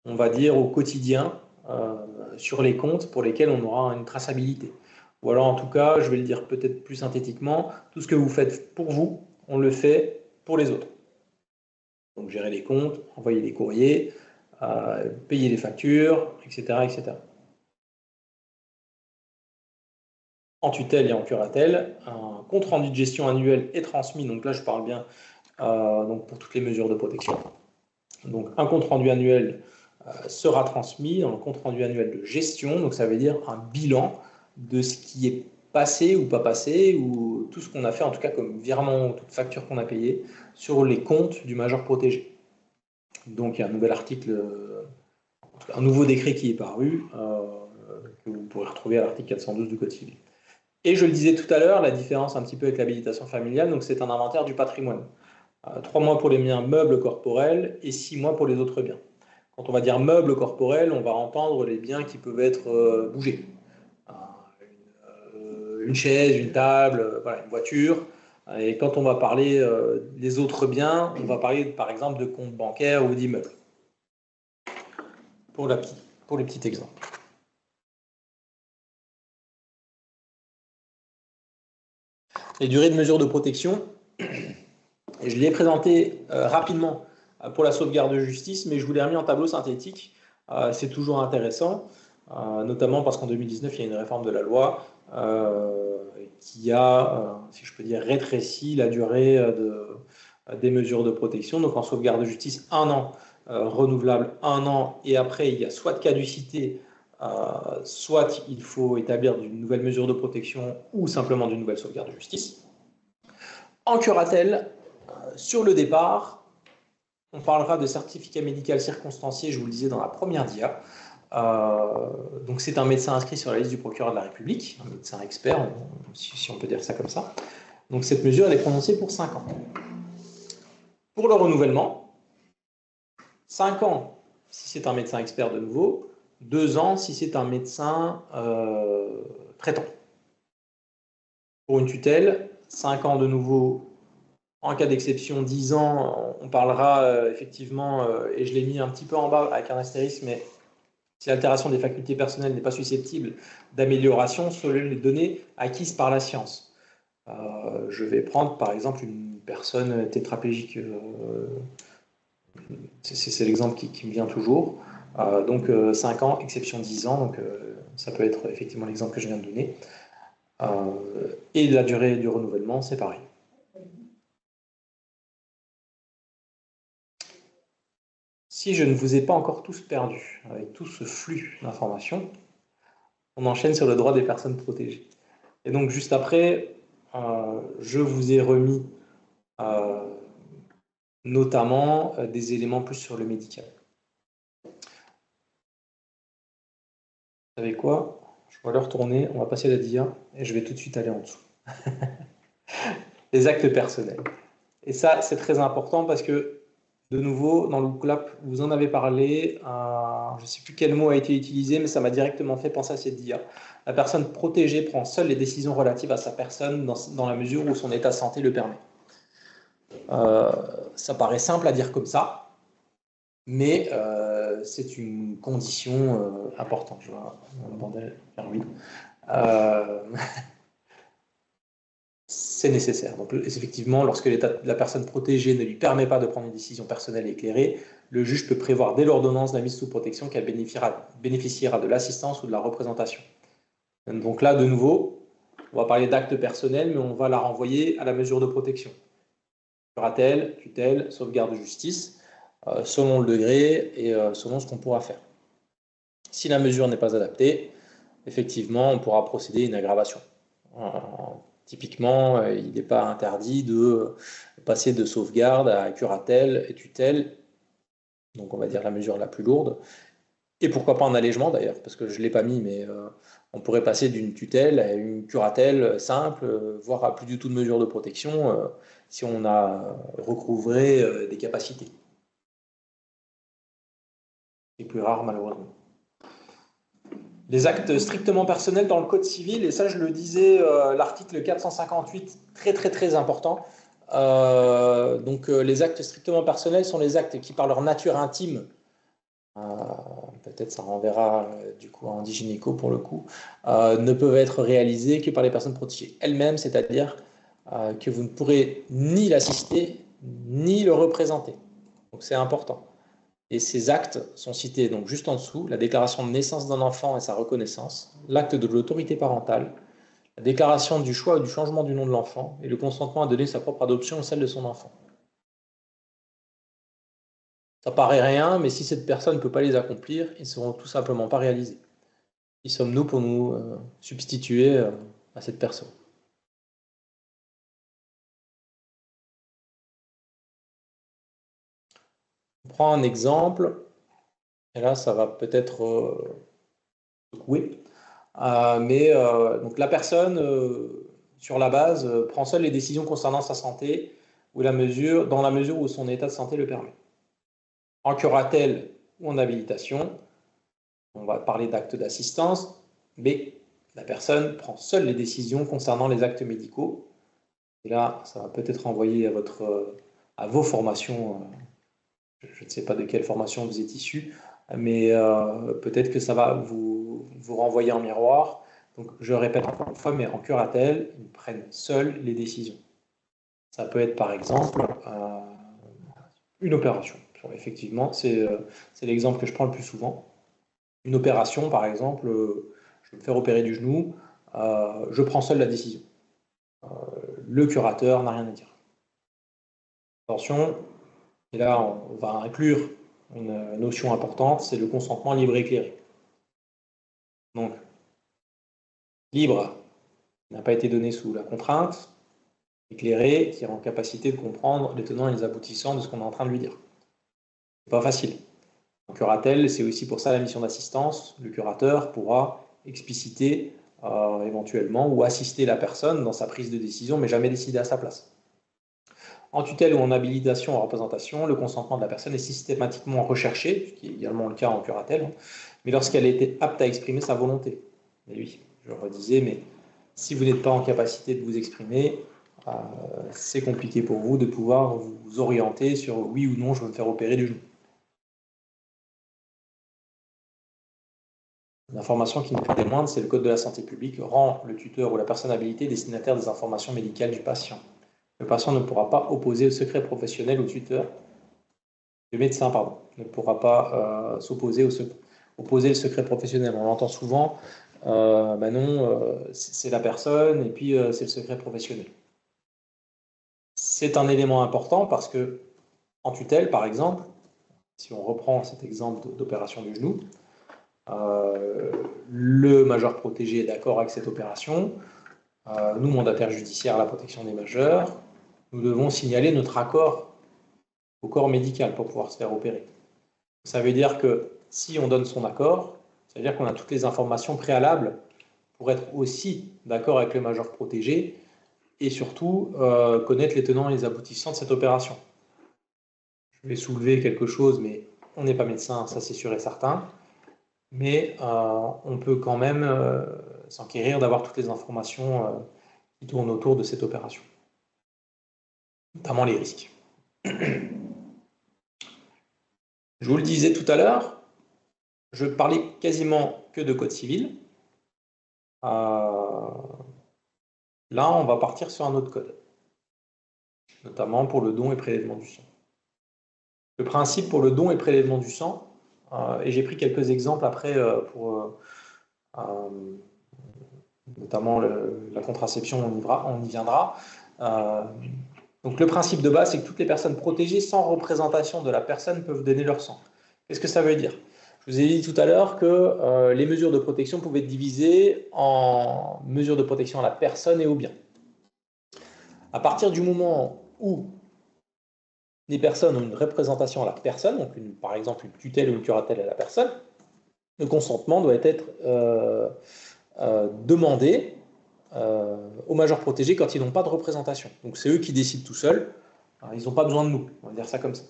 Speaker 1: va dire, au quotidien sur les comptes pour lesquels on aura une traçabilité. Ou alors, en tout cas, je vais le dire peut-être plus synthétiquement, tout ce que vous faites pour vous, on le fait pour les autres. Donc, gérer les comptes, envoyer des courriers, payer les factures, etc., etc. En tutelle et en curatelle, un compte-rendu de gestion annuel est transmis, donc là je parle bien donc pour toutes les mesures de protection. Donc un compte-rendu annuel sera transmis, un compte-rendu annuel de gestion, donc ça veut dire un bilan de ce qui est passé ou pas passé, ou tout ce qu'on a fait, en tout cas comme virement ou toute facture qu'on a payée, sur les comptes du majeur protégé. Donc il y a un nouvel article, un nouveau décret qui est paru, que vous pourrez retrouver à l'article 412 du Code civil. Et je le disais tout à l'heure, la différence un petit peu avec l'habilitation familiale, donc c'est un inventaire du patrimoine. 3 mois pour les biens meubles corporels et 6 mois pour les autres biens. Quand on va dire meubles corporels, on va entendre les biens qui peuvent être bougés. Une chaise, une table, voilà, une voiture. Et quand on va parler des autres biens, on va parler par exemple de comptes bancaires ou d'immeubles. Pour les petits exemples. Les durées de mesure de protection, et je l'ai présenté rapidement pour la sauvegarde de justice, mais je vous l'ai remis en tableau synthétique. C'est toujours intéressant, notamment parce qu'en 2019, il y a une réforme de la loi qui a, si je peux dire, rétréci la durée des mesures de protection. Donc en sauvegarde de justice, 1 an, renouvelable 1 an, et après, il y a soit de caducité, soit il faut établir une nouvelle mesure de protection ou simplement d'une nouvelle sauvegarde de justice. En curatelle, sur le départ, on parlera de certificat médical circonstancié, je vous le disais dans la première dia. Donc c'est un médecin inscrit sur la liste du procureur de la République, un médecin expert, si on peut dire ça comme ça. Donc cette mesure, elle est prononcée pour 5 ans. Pour le renouvellement, 5 ans si c'est un médecin expert de nouveau, 2 ans si c'est un médecin traitant. Pour une tutelle, 5 ans de nouveau. En cas d'exception, 10 ans, on parlera effectivement, et je l'ai mis un petit peu en bas avec un astérisque, mais si l'altération des facultés personnelles n'est pas susceptible d'amélioration selon les données acquises par la science. Je vais prendre par exemple une personne tétraplégique, c'est l'exemple qui me vient toujours. Donc 5 ans, exception 10 ans, donc ça peut être effectivement l'exemple que je viens de donner. Et la durée du renouvellement, c'est pareil. Si je ne vous ai pas encore tous perdus avec tout ce flux d'informations, on enchaîne sur le droit des personnes protégées. Et donc juste après, je vous ai remis notamment des éléments plus sur le médical. Vous savez quoi? Je vais le retourner, on va passer la dia et je vais tout de suite aller en dessous. Les actes personnels. Et ça, c'est très important parce que, de nouveau, dans le CLAP, vous en avez parlé, je ne sais plus quel mot a été utilisé, mais ça m'a directement fait penser à cette dia. La personne protégée prend seule les décisions relatives à sa personne dans la mesure où son état de santé le permet. Ça paraît simple à dire comme ça, mais c'est une condition importante. Je vois un bordel faire oui. C'est nécessaire. Donc, effectivement, lorsque l'état de la personne protégée ne lui permet pas de prendre une décision personnelle et éclairée, le juge peut prévoir dès l'ordonnance la mise sous protection qu'elle bénéficiera de l'assistance ou de la représentation. Donc là, de nouveau, on va parler d'actes personnels, mais on va la renvoyer à la mesure de protection. Curatelle, tutelle, sauvegarde de justice, selon le degré et selon ce qu'on pourra faire. Si la mesure n'est pas adaptée, effectivement, on pourra procéder à une aggravation. Typiquement, il n'est pas interdit de passer de sauvegarde à curatelle et tutelle, donc on va dire la mesure la plus lourde, et pourquoi pas en allègement d'ailleurs, parce que je ne l'ai pas mis, mais on pourrait passer d'une tutelle à une curatelle simple, voire à plus du tout de mesure de protection, si on a recouvré des capacités. C'est plus rare malheureusement. Les actes strictement personnels dans le Code civil, et ça je le disais, l'article 458, très important. Donc les actes strictement personnels sont les actes qui par leur nature intime, peut-être ça renverra du coup à Andy Gynéco pour le coup, ne peuvent être réalisés que par les personnes protégées elles-mêmes, c'est-à-dire que vous ne pourrez ni l'assister, ni le représenter. Donc c'est important. Et ces actes sont cités donc juste en dessous, la déclaration de naissance d'un enfant et sa reconnaissance, l'acte de l'autorité parentale, la déclaration du choix ou du changement du nom de l'enfant et le consentement à donner sa propre adoption ou celle de son enfant. Ça paraît rien, mais si cette personne ne peut pas les accomplir, ils ne seront tout simplement pas réalisés. Qui sommes-nous pour nous substituer à cette personne? On prend un exemple, et là ça va peut-être secouer, donc la personne, sur la base, prend seule les décisions concernant sa santé, dans la mesure où son état de santé le permet. En curatelle, ou en habilitation, on va parler d'actes d'assistance, mais la personne prend seule les décisions concernant les actes médicaux. Et là, ça va peut-être renvoyer à vos formations. Je ne sais pas de quelle formation vous êtes issu, mais peut-être que ça va vous renvoyer en miroir. Donc, je répète encore une fois, mais en curatelle, ils prennent seuls les décisions. Ça peut être par exemple une opération. Effectivement, c'est l'exemple que je prends le plus souvent. Une opération, par exemple, je vais me faire opérer du genou, je prends seul la décision. Le curateur n'a rien à dire. Attention, et là on va inclure une notion importante, c'est le consentement libre et éclairé. Donc, libre n'a pas été donné sous la contrainte, éclairé qui est en capacité de comprendre les tenants et les aboutissants de ce qu'on est en train de lui dire. C'est pas facile. En curatelle, c'est aussi pour ça la mission d'assistance. Le curateur pourra expliciter éventuellement ou assister la personne dans sa prise de décision, mais jamais décider à sa place. En tutelle ou en habilitation en représentation, le consentement de la personne est systématiquement recherché, ce qui est également le cas en curatelle, mais lorsqu'elle était apte à exprimer sa volonté. Et oui, je le redisais, mais si vous n'êtes pas en capacité de vous exprimer, c'est compliqué pour vous de pouvoir vous orienter sur oui ou non, je veux me faire opérer du genou. L'information qui n'est pas des moindres, c'est le Code de la santé publique, rend le tuteur ou la personne habilitée destinataire des informations médicales du patient. Le patient ne pourra pas opposer le secret professionnel au tuteur. Le médecin, pardon, ne pourra pas opposer le secret professionnel. On l'entend souvent, non, c'est la personne et puis c'est le secret professionnel. C'est un élément important parce que en tutelle, par exemple, si on reprend cet exemple d'opération du genou, le majeur protégé est d'accord avec cette opération. Nous, mandataires judiciaires à la protection des majeurs, nous devons signaler notre accord au corps médical pour pouvoir se faire opérer. Ça veut dire que si on donne son accord, ça veut dire qu'on a toutes les informations préalables pour être aussi d'accord avec le majeur protégé et surtout connaître les tenants et les aboutissants de cette opération. Je vais soulever quelque chose, mais on n'est pas médecin, ça c'est sûr et certain. Mais on peut quand même s'enquérir d'avoir toutes les informations qui tournent autour de cette opération, notamment les risques. Je vous le disais tout à l'heure, je parlais quasiment que de code civil. Là, on va partir sur un autre code, notamment pour le don et prélèvement du sang. Le principe pour le don et prélèvement du sang, et j'ai pris quelques exemples après pour notamment la contraception, on y viendra. Donc le principe de base, c'est que toutes les personnes protégées sans représentation de la personne peuvent donner leur sang. Qu'est-ce que ça veut dire? Je vous ai dit tout à l'heure que les mesures de protection pouvaient être divisées en mesures de protection à la personne et au bien. À partir du moment où les personnes ont une représentation à la personne, donc par exemple une tutelle ou une curatelle à la personne, le consentement doit être demandé aux majeurs protégés quand ils n'ont pas de représentation. Donc c'est eux qui décident tout seuls. Alors, ils n'ont pas besoin de nous, on va dire ça comme ça.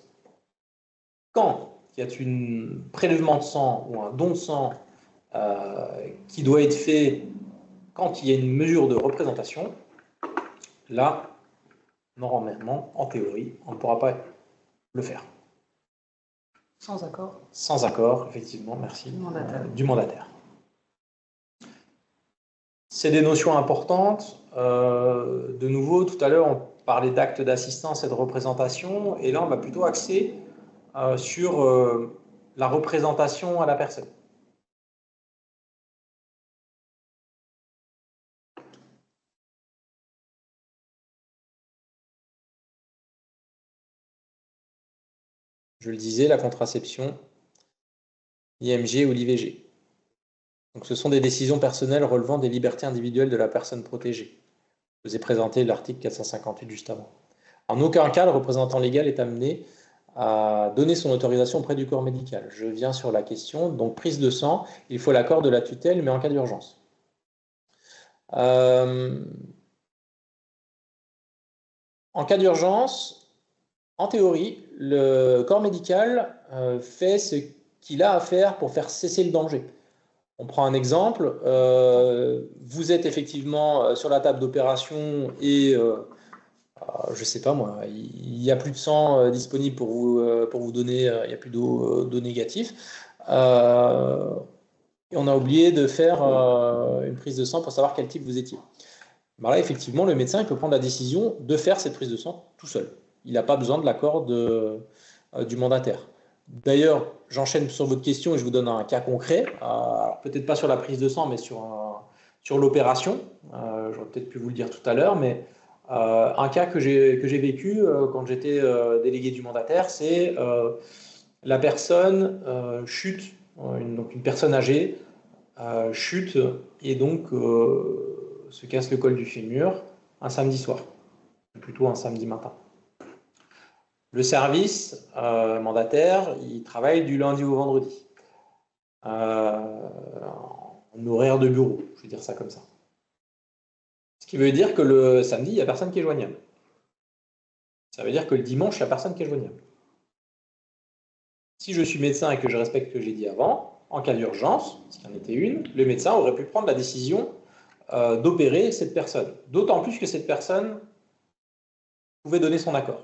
Speaker 1: Quand il y a un prélèvement de sang ou un don de sang qui doit être fait quand il y a une mesure de représentation, là, normalement, en théorie, on ne pourra pas le faire.
Speaker 2: Sans accord?
Speaker 1: Sans accord, effectivement, merci. Du mandataire. C'est des notions importantes. De nouveau, tout à l'heure, on parlait d'actes d'assistance et de représentation, et là, on va plutôt axer sur la représentation à la personne. Je le disais, la contraception, l'IMG ou l'IVG. Donc, ce sont des décisions personnelles relevant des libertés individuelles de la personne protégée. Je vous ai présenté l'article 458 juste avant. En aucun cas, le représentant légal est amené à donner son autorisation auprès du corps médical. Je viens sur la question. Donc, prise de sang, il faut l'accord de la tutelle, mais en cas d'urgence. En cas d'urgence, en théorie, le corps médical fait ce qu'il a à faire pour faire cesser le danger. On prend un exemple, vous êtes effectivement sur la table d'opération et je ne sais pas moi, il n'y a plus de sang disponible pour vous donner, il n'y a plus d'eau négative. Et on a oublié de faire une prise de sang pour savoir quel type vous étiez. Ben là, effectivement, le médecin il peut prendre la décision de faire cette prise de sang tout seul. Il n'a pas besoin de l'accord du mandataire. D'ailleurs, j'enchaîne sur votre question et je vous donne un cas concret. Alors, peut-être pas sur la prise de sang, mais sur l'opération. J'aurais peut-être pu vous le dire tout à l'heure, mais un cas que j'ai vécu quand j'étais délégué du mandataire, c'est la personne chute, donc une personne âgée chute et donc se casse le col du fémur un samedi soir, plutôt un samedi matin. Le service mandataire, il travaille du lundi au vendredi, en horaire de bureau, je vais dire ça comme ça. Ce qui veut dire que le samedi, il n'y a personne qui est joignable. Ça veut dire que le dimanche, il n'y a personne qui est joignable. Si je suis médecin et que je respecte ce que j'ai dit avant, en cas d'urgence, s'il y en était une, le médecin aurait pu prendre la décision d'opérer cette personne. D'autant plus que cette personne pouvait donner son accord.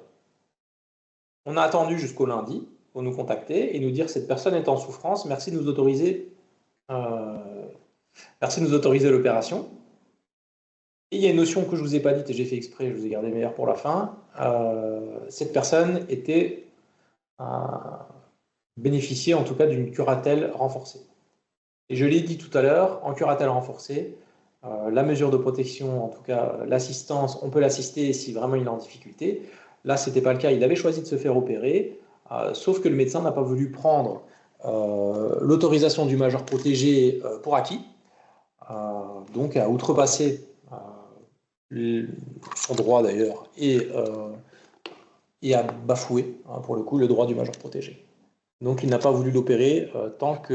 Speaker 1: On a attendu jusqu'au lundi pour nous contacter et nous dire cette personne est en souffrance, merci de nous autoriser l'opération. Et il y a une notion que je ne vous ai pas dite et j'ai fait exprès, je vous ai gardé meilleur pour la fin. Cette personne était bénéficiait en tout cas d'une curatelle renforcée. Et je l'ai dit tout à l'heure, en curatelle renforcée, la mesure de protection, en tout cas l'assistance, on peut l'assister si vraiment il est en difficulté. Là, ce n'était pas le cas, il avait choisi de se faire opérer, sauf que le médecin n'a pas voulu prendre l'autorisation du majeur protégé pour acquis, donc à outrepasser son droit d'ailleurs et à bafouer, pour le coup, le droit du majeur protégé. Donc il n'a pas voulu l'opérer tant qu'on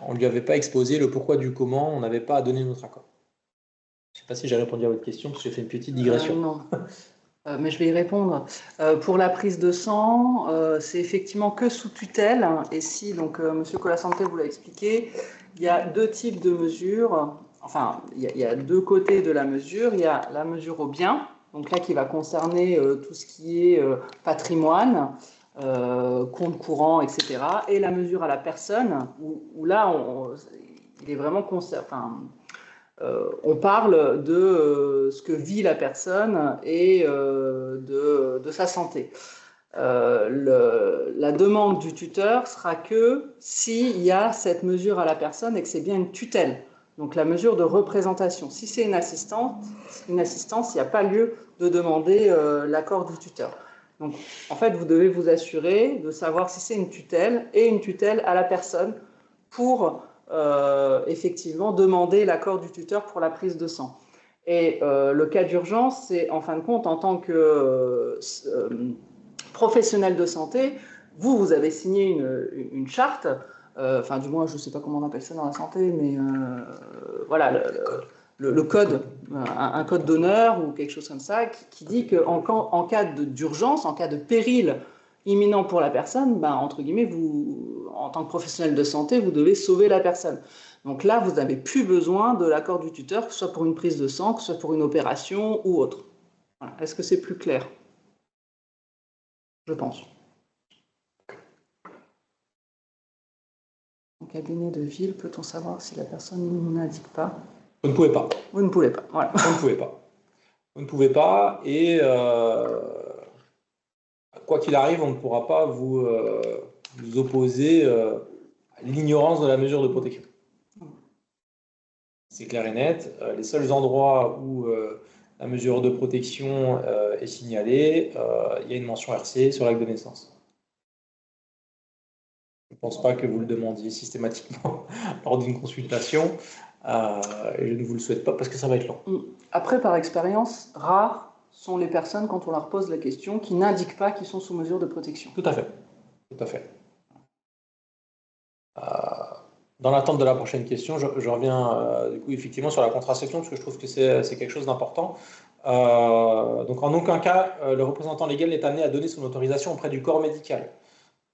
Speaker 1: ne lui avait pas exposé le pourquoi du comment, on n'avait pas à donner notre accord. Je ne sais pas si j'ai répondu à votre question, parce que j'ai fait une petite digression.
Speaker 3: Non, mais je vais y répondre. Pour la prise de sang, c'est effectivement que sous tutelle. Et si, donc, M. Colasanté vous l'a expliqué, il y a deux types de mesures. Enfin, il y a deux côtés de la mesure. Il y a la mesure au bien, donc là qui va concerner tout ce qui est patrimoine, compte courant, etc. Et la mesure à la personne, où là, il est vraiment on parle de ce que vit la personne et de sa santé. La demande du tuteur sera que s'il y a cette mesure à la personne et que c'est bien une tutelle. Donc la mesure de représentation. Si c'est une assistance, il n'y a pas lieu de demander l'accord du tuteur. Donc en fait, vous devez vous assurer de savoir si c'est une tutelle et une tutelle à la personne pour effectivement demander l'accord du tuteur pour la prise de sang. Et le cas d'urgence, c'est en fin de compte, en tant que professionnel de santé, vous avez signé une charte, enfin du moins je ne sais pas comment on appelle ça dans la santé, mais voilà, le code, un code d'honneur ou quelque chose comme ça, qui dit qu'en cas d'urgence, en cas de péril imminent pour la personne, ben, entre guillemets, vous, en tant que professionnel de santé, vous devez sauver la personne. Donc là, vous n'avez plus besoin de l'accord du tuteur, que ce soit pour une prise de sang, que ce soit pour une opération ou autre. Voilà. Est-ce que c'est plus clair? Je pense. En cabinet de ville, peut-on savoir si la personne n'indique pas?
Speaker 1: Vous ne pouvez pas.
Speaker 3: Vous ne pouvez pas, voilà.
Speaker 1: Vous ne pouvez pas. Vous ne pouvez pas et quoi qu'il arrive, on ne pourra pas vous opposer à l'ignorance de la mesure de protection. C'est clair et net. Les seuls endroits où la mesure de protection est signalée, il y a une mention RC sur l'acte de naissance. Je ne pense pas que vous le demandiez systématiquement lors d'une consultation. Et je ne vous le souhaite pas parce que ça va être long.
Speaker 3: Après, par expérience, rares sont les personnes, quand on leur pose la question, qui n'indiquent pas qu'ils sont sous mesure de protection.
Speaker 1: Tout à fait. Tout à fait. Dans l'attente de la prochaine question, je reviens du coup effectivement sur la contraception parce que je trouve que c'est quelque chose d'important. Donc en aucun cas, le représentant légal n'est amené à donner son autorisation auprès du corps médical.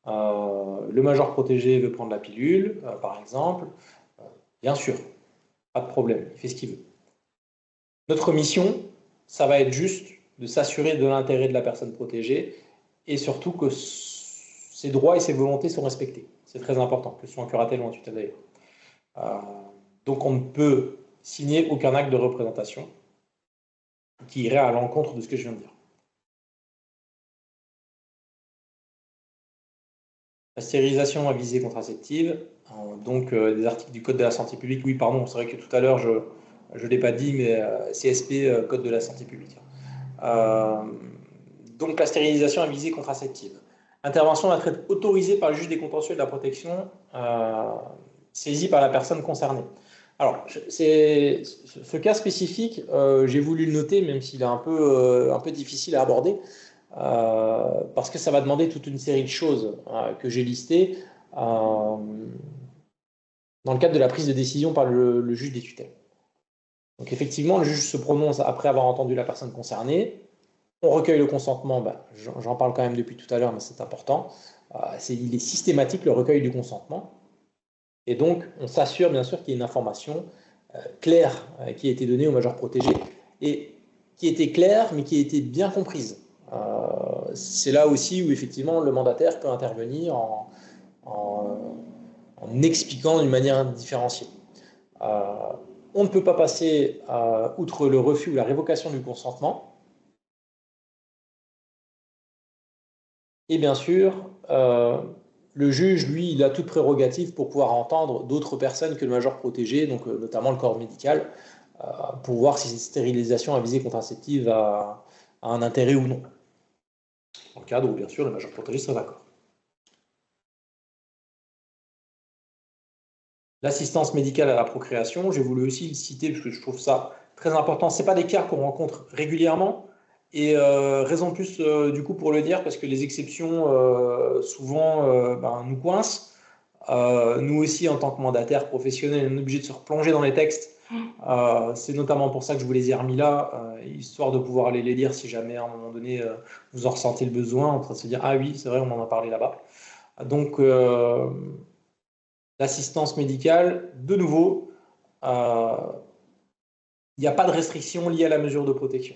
Speaker 1: Le major protégé veut prendre la pilule, par exemple. Bien sûr, pas de problème, il fait ce qu'il veut. Notre mission, ça va être juste de s'assurer de l'intérêt de la personne protégée et surtout que ses droits et ses volontés sont respectés. C'est très important, que ce soit en curatelle ou en tutelle d'ailleurs. Donc on ne peut signer aucun acte de représentation qui irait à l'encontre de ce que je viens de dire. La stérilisation à visée contraceptive, donc des articles du Code de la santé publique. Oui, pardon, c'est vrai que tout à l'heure, je ne l'ai pas dit, mais CSP, Code de la santé publique. Donc la stérilisation à visée contraceptive. Intervention va être autorisée par le juge des contentieux de la protection, saisie par la personne concernée. Alors, ce cas spécifique, j'ai voulu le noter, même s'il est un peu difficile à aborder, parce que ça va demander toute une série de choses que j'ai listées dans le cadre de la prise de décision par le juge des tutelles. Donc effectivement, le juge se prononce après avoir entendu la personne concernée. On recueille le consentement, j'en parle quand même depuis tout à l'heure, mais c'est important. Il est systématique le recueil du consentement. Et donc, on s'assure bien sûr qu'il y ait une information claire qui a été donnée au major protégé et qui était claire, mais qui a été bien comprise. C'est là aussi où effectivement le mandataire peut intervenir en expliquant d'une manière différenciée. On ne peut pas passer outre le refus ou la révocation du consentement. Et bien sûr, le juge, lui, il a toute prérogative pour pouvoir entendre d'autres personnes que le major protégé, donc notamment le corps médical, pour voir si cette stérilisation à visée contraceptive a un intérêt ou non. Dans le cadre où, bien sûr, le major protégé serait d'accord. L'assistance médicale à la procréation, j'ai voulu aussi le citer parce que je trouve ça très important. Ce n'est pas des cas qu'on rencontre régulièrement. Et raison de plus, du coup, pour le dire, parce que les exceptions, souvent, nous coincent. Nous aussi, en tant que mandataires professionnels, on est obligé de se replonger dans les textes. C'est notamment pour ça que je vous les ai remis là, histoire de pouvoir aller les lire si jamais, à un moment donné, vous en ressentez le besoin, en train de se dire « Ah oui, c'est vrai, on en a parlé là-bas ». Donc, l'assistance médicale, de nouveau, il n'y a pas de restriction liée à la mesure de protection.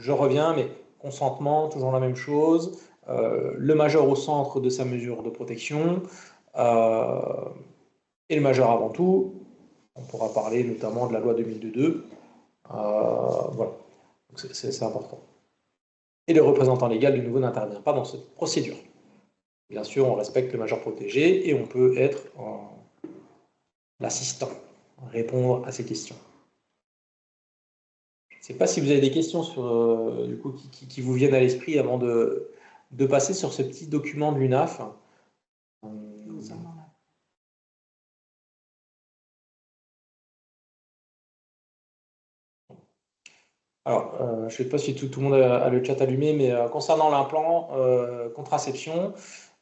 Speaker 1: Je reviens, mais consentement, toujours la même chose. Le major au centre de sa mesure de protection. Et le major avant tout. On pourra parler notamment de la loi 2002. Voilà, c'est important. Et le représentant légal, de nouveau, n'intervient pas dans cette procédure. Bien sûr, on respecte le major protégé et on peut être l'assistant, répondre à ces questions. Je ne sais pas si vous avez des questions sur, du coup, qui vous viennent à l'esprit avant de passer sur ce petit document de l'UNAF. Alors, je ne sais pas si tout le monde a le chat allumé, mais concernant l'implant contraception,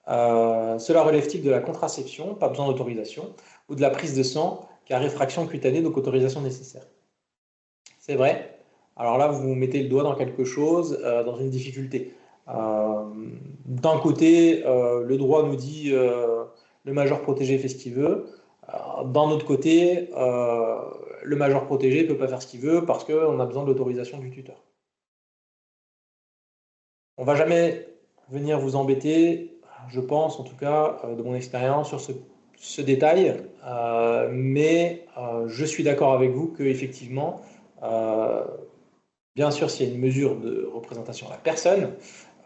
Speaker 1: cela relève-t-il de la contraception, pas besoin d'autorisation, ou de la prise de sang, car réfraction cutanée, donc autorisation nécessaire? C'est vrai. Alors là, vous mettez le doigt dans quelque chose, dans une difficulté. D'un côté, le droit nous dit le major protégé fait ce qu'il veut. D'un autre côté, le major protégé ne peut pas faire ce qu'il veut parce qu'on a besoin de l'autorisation du tuteur. On ne va jamais venir vous embêter, je pense en tout cas, de mon expérience, sur ce détail, mais je suis d'accord avec vous qu'effectivement, bien sûr, s'il y a une mesure de représentation à la personne,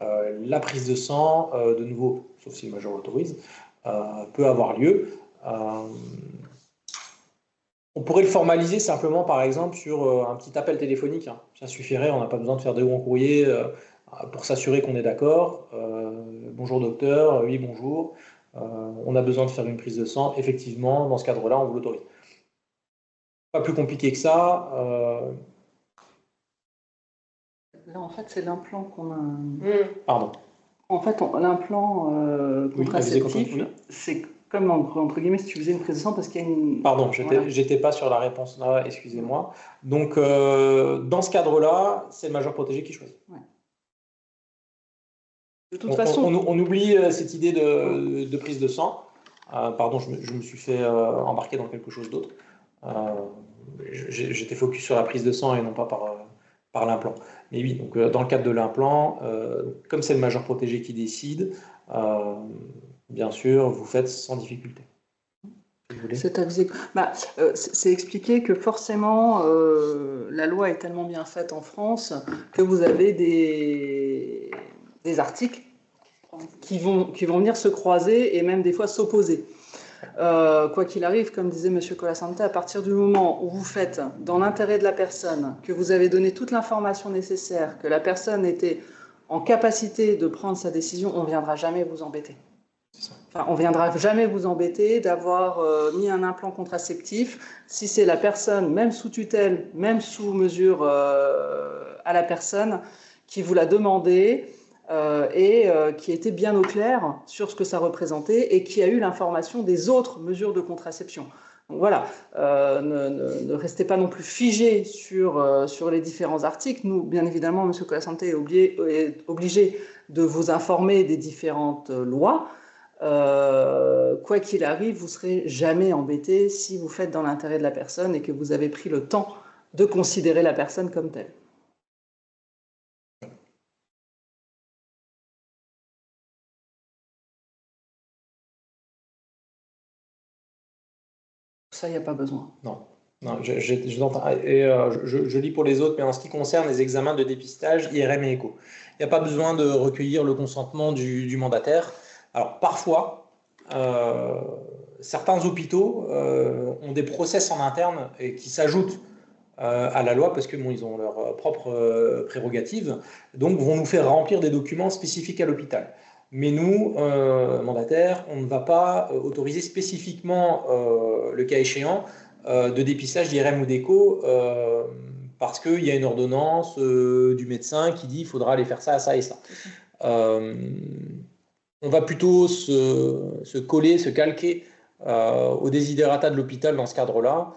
Speaker 1: la prise de sang, de nouveau, sauf si le major l'autorise, peut avoir lieu. On pourrait le formaliser simplement, par exemple, sur un petit appel téléphonique. Ça suffirait, on n'a pas besoin de faire de grands courriers pour s'assurer qu'on est d'accord. Bonjour docteur, oui bonjour. On a besoin de faire une prise de sang. Effectivement, dans ce cadre-là, on vous l'autorise. Pas plus compliqué que ça.
Speaker 3: Là, en fait, c'est l'implant qu'on a.
Speaker 1: Pardon.
Speaker 3: En fait, l'implant contraceptif, c'est comme entre guillemets si tu faisais une prise de sang parce qu'il y a une.
Speaker 1: Pardon, j'étais pas sur la réponse là, excusez-moi. Donc, dans ce cadre-là, c'est le major protégé qui choisit.
Speaker 3: Ouais. De toute façon,
Speaker 1: on oublie cette idée de prise de sang. Pardon, je me suis fait embarquer dans quelque chose d'autre. J'étais focus sur la prise de sang et non pas par l'implant. Mais oui, donc dans le cadre de l'implant, comme c'est le majeur protégé qui décide, bien sûr, vous faites sans difficulté.
Speaker 3: C'est avisé. C'est expliqué que forcément, la loi est tellement bien faite en France que vous avez des articles qui vont venir se croiser et même des fois s'opposer. Quoi qu'il arrive, comme disait M. Colasanti, à partir du moment où vous faites dans l'intérêt de la personne, que vous avez donné toute l'information nécessaire, que la personne était en capacité de prendre sa décision, on ne viendra jamais vous embêter. Enfin, on ne viendra jamais vous embêter d'avoir mis un implant contraceptif si c'est la personne, même sous tutelle, même sous mesure à la personne, qui vous l'a demandé et qui était bien au clair sur ce que ça représentait et qui a eu l'information des autres mesures de contraception. Donc voilà, ne restez pas non plus figé sur les différents articles. Nous, bien évidemment, M. Colasanti est obligé de vous informer des différentes lois. Quoi qu'il arrive, vous ne serez jamais embêté si vous faites dans l'intérêt de la personne et que vous avez pris le temps de considérer la personne comme telle. Ça, il n'y a pas besoin.
Speaker 1: Non, je lis pour les autres, mais en ce qui concerne les examens de dépistage, IRM et écho, il n'y a pas besoin de recueillir le consentement du mandataire. Alors parfois, certains hôpitaux ont des process en interne et qui s'ajoutent à la loi parce que bon, ils ont leurs propres prérogatives, donc vont nous faire remplir des documents spécifiques à l'hôpital. Mais nous, mandataires, on ne va pas autoriser spécifiquement, le cas échéant, de dépistage d'IRM ou d'écho parce qu'il y a une ordonnance du médecin qui dit qu'il faudra aller faire ça, ça et ça. On va plutôt se coller, se calquer aux desiderata de l'hôpital dans ce cadre-là,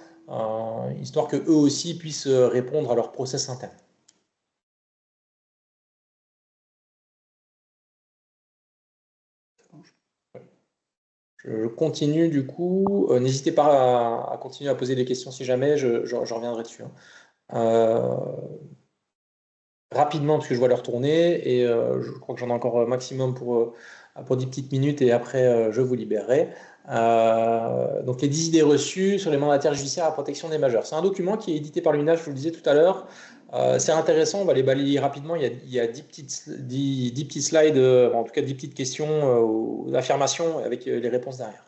Speaker 1: histoire qu'eux aussi puissent répondre à leur process interne. Je continue du coup. N'hésitez pas à continuer à poser des questions si jamais, je reviendrai dessus. Rapidement, parce que je vois l'heure tourner, et je crois que j'en ai encore un maximum pour 10 petites minutes, et après je vous libérerai. Donc les 10 idées reçues sur les mandataires judiciaires à protection des majeurs. C'est un document qui est édité par l'UNAF, je vous le disais tout à l'heure. C'est intéressant, on va les balayer rapidement. Il y a 10 petits slides, en tout cas 10 petites questions ou affirmations avec les réponses derrière.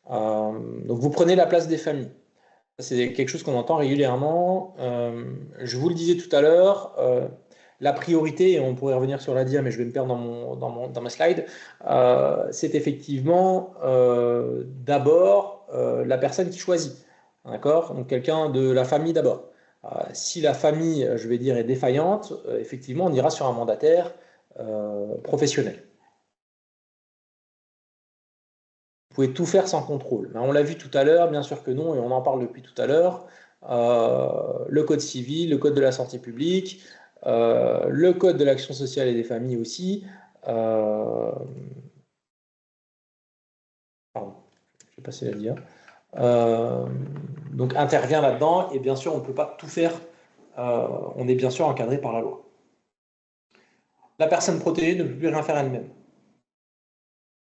Speaker 1: Donc vous prenez la place des familles. C'est quelque chose qu'on entend régulièrement. Je vous le disais tout à l'heure, la priorité, et on pourrait revenir sur la dia, mais je vais me perdre dans ma slide, c'est effectivement d'abord la personne qui choisit. D'accord ? Donc quelqu'un de la famille d'abord. Si la famille, je vais dire, est défaillante, effectivement, on ira sur un mandataire professionnel. Vous pouvez tout faire sans contrôle. On l'a vu tout à l'heure, bien sûr que non, et on en parle depuis tout à l'heure. Le code civil, le code de la santé publique, le code de l'action sociale et des familles aussi. Pardon, j'ai passé la dia. Donc intervient là-dedans, et bien sûr on ne peut pas tout faire, on est bien sûr encadré par la loi. La personne protégée ne peut plus rien faire elle-même.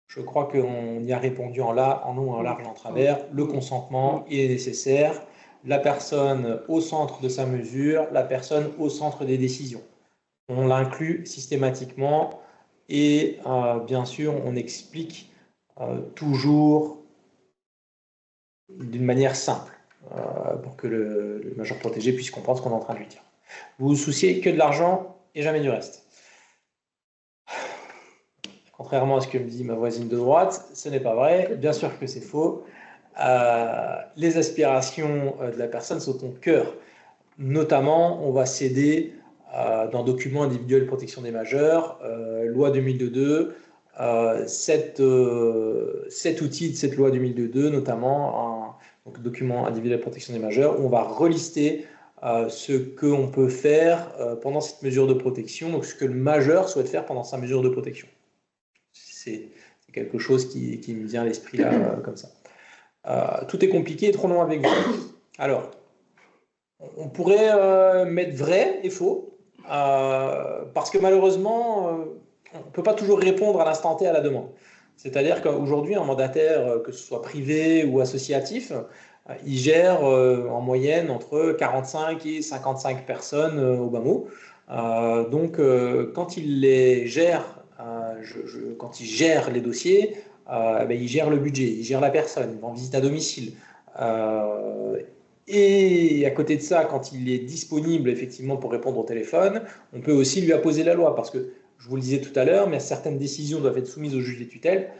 Speaker 1: Je crois qu'on y a répondu en long, en large, en travers. Le consentement, il est nécessaire. La personne au centre de sa mesure, la personne au centre des décisions. On l'inclut systématiquement, et bien sûr on explique toujours d'une manière simple, pour que le majeur protégé puisse comprendre ce qu'on est en train de lui dire. Vous vous souciez que de l'argent et jamais du reste. Contrairement à ce que me dit ma voisine de droite, ce n'est pas vrai, bien sûr que c'est faux. Les aspirations de la personne sont au cœur. Notamment, on va s'aider dans document individuel de protection des majeurs, loi 2002, cet outil de cette loi 2002, notamment donc document individuel de protection des majeurs, où on va relister ce qu'on peut faire pendant cette mesure de protection, donc ce que le majeur souhaite faire pendant sa mesure de protection. C'est quelque chose qui me vient à l'esprit là, comme ça. Tout est compliqué et trop long avec vous. Alors, on pourrait mettre vrai et faux, parce que malheureusement, on ne peut pas toujours répondre à l'instant T à la demande. C'est-à-dire qu'aujourd'hui, un mandataire, que ce soit privé ou associatif, il gère en moyenne entre 45 et 55 personnes au bas mot. Donc, quand il les gère, quand il gère les dossiers, il gère le budget, il gère la personne, il va en visite à domicile. Et à côté de ça, quand il est disponible effectivement pour répondre au téléphone, on peut aussi lui apposer la loi, parce que je vous le disais tout à l'heure, mais certaines décisions doivent être soumises au juge des tutelles,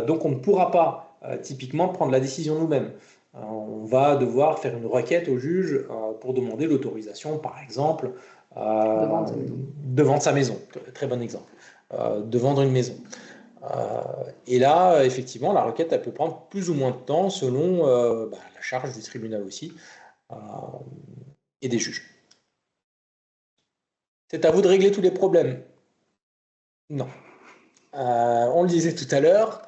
Speaker 1: donc on ne pourra pas typiquement prendre la décision nous-mêmes. On va devoir faire une requête au juge pour demander l'autorisation, par exemple, de vendre sa maison. Très bon exemple. De vendre une maison. Et là, effectivement, la requête, elle peut prendre plus ou moins de temps selon la charge du tribunal aussi et des juges. C'est à vous de régler tous les problèmes. Non. On le disait tout à l'heure,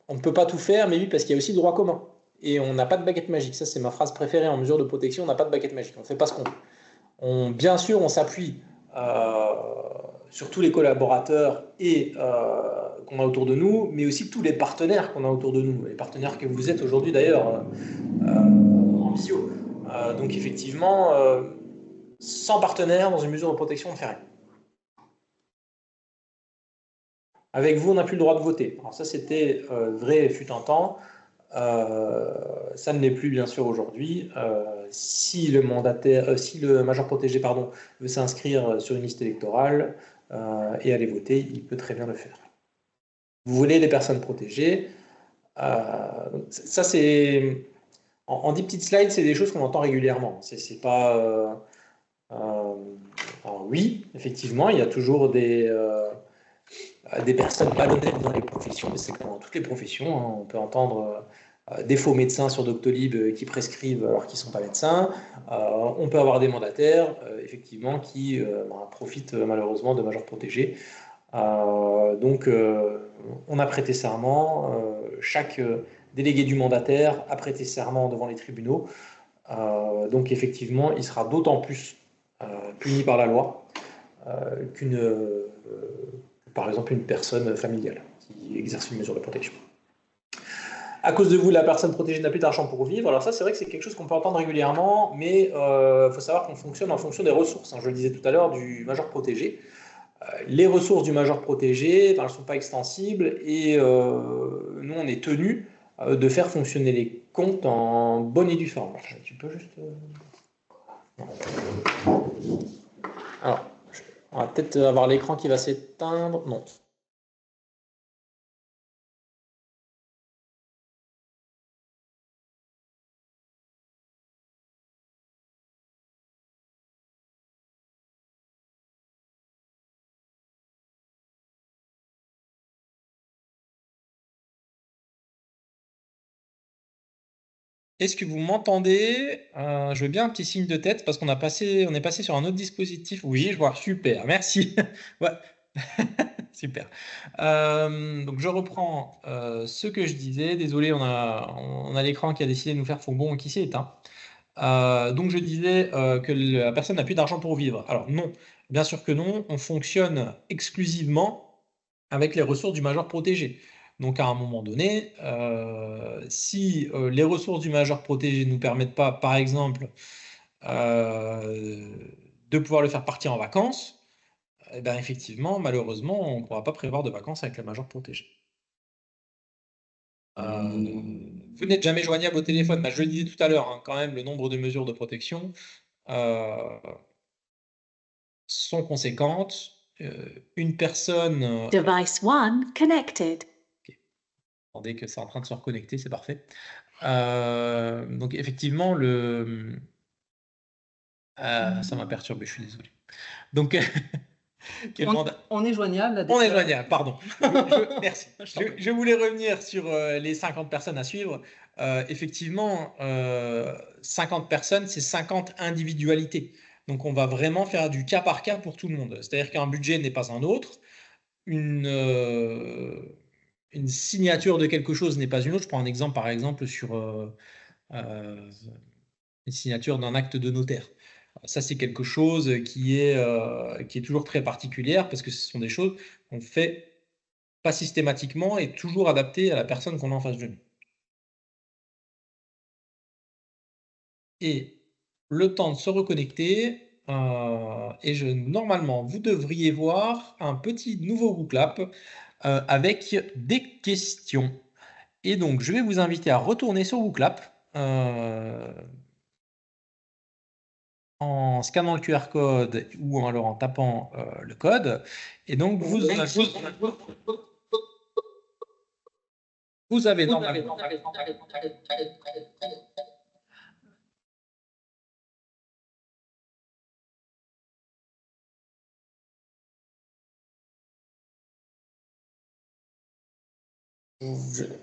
Speaker 1: on ne peut pas tout faire, mais oui, parce qu'il y a aussi le droit commun. Et on n'a pas de baguette magique. Ça, c'est ma phrase préférée en mesure de protection. On n'a pas de baguette magique. On ne fait pas ce qu'on veut. Bien sûr, on s'appuie sur tous les collaborateurs qu'on a autour de nous, mais aussi tous les partenaires qu'on a autour de nous. Les partenaires que vous êtes aujourd'hui, d'ailleurs, en visio. Donc, effectivement, sans partenaire, dans une mesure de protection, on ne fait rien. Avec vous, on n'a plus le droit de voter. Alors ça, c'était vrai, fut un temps. Ça ne l'est plus, bien sûr, aujourd'hui. Si le major protégé veut s'inscrire sur une liste électorale et aller voter, il peut très bien le faire. Vous voulez les personnes protégées. Ça, c'est... En 10 petites slides, c'est des choses qu'on entend régulièrement. C'est pas... Alors oui, effectivement, il y a toujours des personnes malhonnêtes dans les professions, mais c'est comme dans toutes les professions. Hein. On peut entendre des faux médecins sur Doctolib qui prescrivent alors qu'ils ne sont pas médecins. On peut avoir des mandataires, effectivement, qui profitent malheureusement de majors protégés. Donc, on a prêté serment. Chaque délégué du mandataire a prêté serment devant les tribunaux. Donc, effectivement, il sera d'autant plus puni par la loi par exemple, une personne familiale qui exerce une mesure de protection. À cause de vous, la personne protégée n'a plus d'argent pour vivre. Alors ça, c'est vrai que c'est quelque chose qu'on peut entendre régulièrement, mais il faut savoir qu'on fonctionne en fonction des ressources. Hein. Je le disais tout à l'heure, du major protégé. Les ressources du major protégé, elles ne sont pas extensibles et nous, on est tenus de faire fonctionner les comptes en bonne et due forme. Tu peux juste... Alors, on va peut-être avoir l'écran qui va s'éteindre. Non. Est-ce que vous m'entendez? Je veux bien un petit signe de tête parce qu'on est passé sur un autre dispositif. Oui, je vois. Super, merci. Ouais. Super. Donc je reprends ce que je disais. Désolé, on a l'écran qui a décidé de nous faire fond bon qui s'est éteint. Donc je disais que la personne n'a plus d'argent pour vivre. Alors non, bien sûr que non. On fonctionne exclusivement avec les ressources du major protégé. Donc à un moment donné, si les ressources du major protégé ne nous permettent pas, par exemple, de pouvoir le faire partir en vacances, eh bien, effectivement, malheureusement, on ne pourra pas prévoir de vacances avec le major protégé. Vous n'êtes jamais joignable au téléphone. Je le disais tout à l'heure, hein, quand même, le nombre de mesures de protection sont conséquentes. Une personne...
Speaker 4: Device 1 connected.
Speaker 1: Attendez que c'est en train de se reconnecter, c'est parfait. Donc effectivement, ça m'a perturbé, je suis désolé. Donc,
Speaker 3: on est joignable.
Speaker 1: On est joignable, pardon. Merci. Je voulais revenir sur les 50 personnes à suivre. Effectivement, 50 personnes, c'est 50 individualités. Donc, on va vraiment faire du cas par cas pour tout le monde. C'est-à-dire qu'un budget n'est pas un autre. une signature de quelque chose n'est pas une autre. Je prends un exemple, par exemple, sur une signature d'un acte de notaire. Ça, c'est quelque chose qui est toujours très particulière parce que ce sont des choses qu'on fait pas systématiquement et toujours adaptées à la personne qu'on a en face de nous. Et le temps de se reconnecter, et normalement, vous devriez voir un petit nouveau WooClap avec des questions. Et donc, je vais vous inviter à retourner sur WooClap en scannant le QR code ou alors en tapant le code. Et donc, vous avez normalement...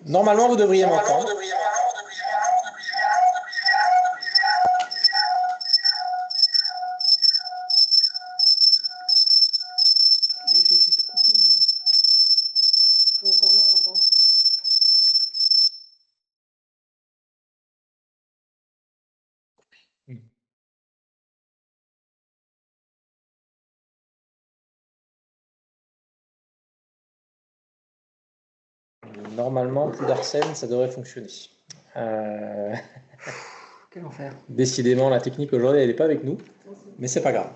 Speaker 1: Normalement, vous devriez m'entendre. Normalement, plus d'Arsène, ça devrait fonctionner.
Speaker 3: Quel enfer.
Speaker 1: Décidément, la technique aujourd'hui, elle n'est pas avec nous, mais c'est pas grave.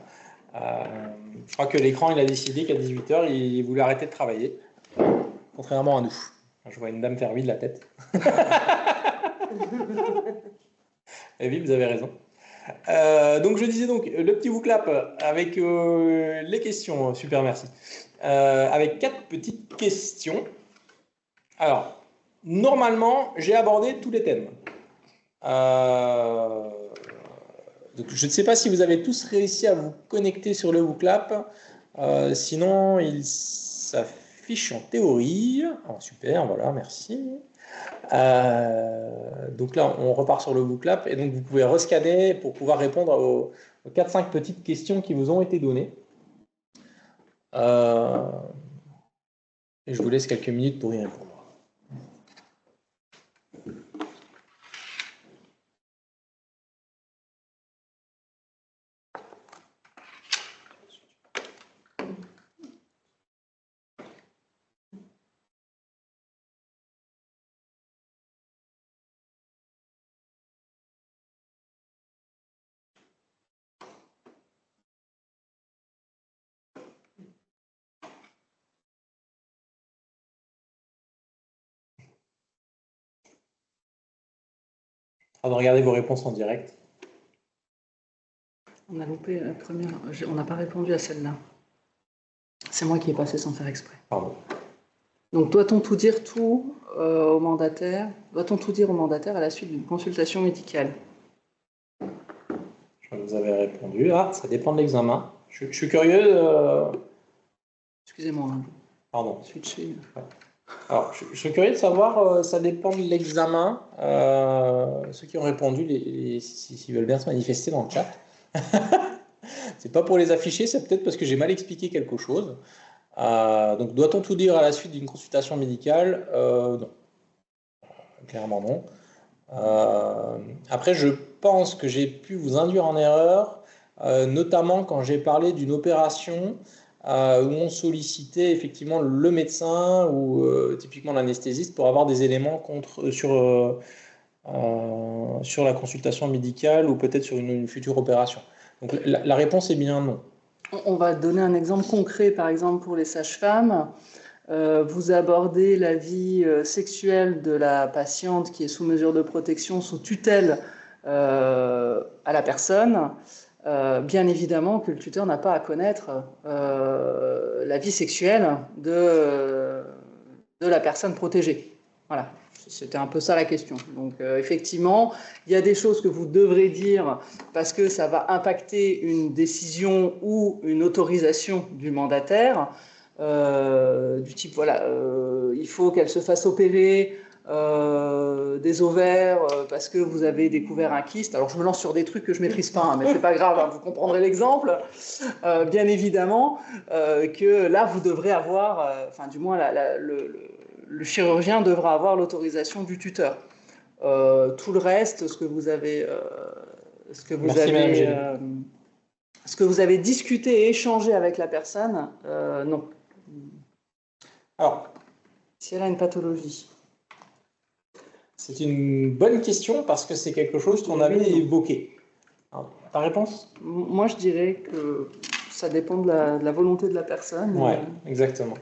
Speaker 1: Je crois que l'écran, il a décidé qu'à 18h, il voulait arrêter de travailler, contrairement à nous. Je vois une dame faire oui de la tête. Et oui, vous avez raison. Donc, je disais donc, le petit WooClap avec les questions. Super, merci. Avec 4 petites questions. Alors, normalement, j'ai abordé tous les thèmes. Donc, je ne sais pas si vous avez tous réussi à vous connecter sur le WooClap. Sinon, il s'affiche en théorie. Oh, super, voilà, merci. Donc là, on repart sur le WooClap. Et donc, vous pouvez rescanner pour pouvoir répondre aux 4-5 petites questions qui vous ont été données. Et je vous laisse quelques minutes pour y répondre. De regarder vos réponses en direct.
Speaker 3: On a loupé la première. On n'a pas répondu à celle-là. C'est moi qui ai passé sans faire exprès.
Speaker 1: Pardon.
Speaker 3: Donc, doit-on tout dire tout au mandataire? Doit-on tout dire au mandataire à la suite d'une consultation médicale?
Speaker 1: Je vous avais répondu. Ah, ça dépend de l'examen. Je suis curieux.
Speaker 3: Excusez-moi.
Speaker 1: Pardon.
Speaker 3: Switcher.
Speaker 1: Ouais. Alors, je suis curieux de savoir, ça dépend de l'examen. Ceux qui ont répondu, s'ils veulent bien se manifester dans le chat. C'est pas pour les afficher, c'est peut-être parce que j'ai mal expliqué quelque chose. Donc, doit-on tout dire à la suite d'une consultation médicale? Non. Clairement non. Après, je pense que j'ai pu vous induire en erreur, notamment quand j'ai parlé d'une opération où on sollicitait effectivement le médecin ou typiquement l'anesthésiste pour avoir des éléments sur la consultation médicale ou peut-être sur une future opération. Donc la réponse est bien non.
Speaker 3: On va donner un exemple concret, par exemple pour les sages-femmes. Vous abordez la vie sexuelle de la patiente qui est sous mesure de protection, sous tutelle à la personne. Bien évidemment que le tuteur n'a pas à connaître la vie sexuelle de la personne protégée. Voilà, c'était un peu ça la question. Donc effectivement, il y a des choses que vous devrez dire parce que ça va impacter une décision ou une autorisation du mandataire. Du type, voilà, il faut qu'elle se fasse opérer des ovaires parce que vous avez découvert un kyste. Alors je me lance sur des trucs que je ne maîtrise pas, hein, mais c'est pas grave, hein, vous comprendrez l'exemple. Bien évidemment que là vous devrez avoir, enfin du moins le chirurgien devra avoir l'autorisation du tuteur. Tout le reste, ce que vous avez, ce que vous avez discuté et échangé avec la personne, non.
Speaker 1: Alors,
Speaker 3: Si elle a une pathologie.
Speaker 1: c'est une bonne question parce que c'est quelque chose qu'on avait évoqué. Alors, ta réponse?
Speaker 3: Moi, je dirais que ça dépend de la volonté de la personne.
Speaker 1: Ouais, exactement.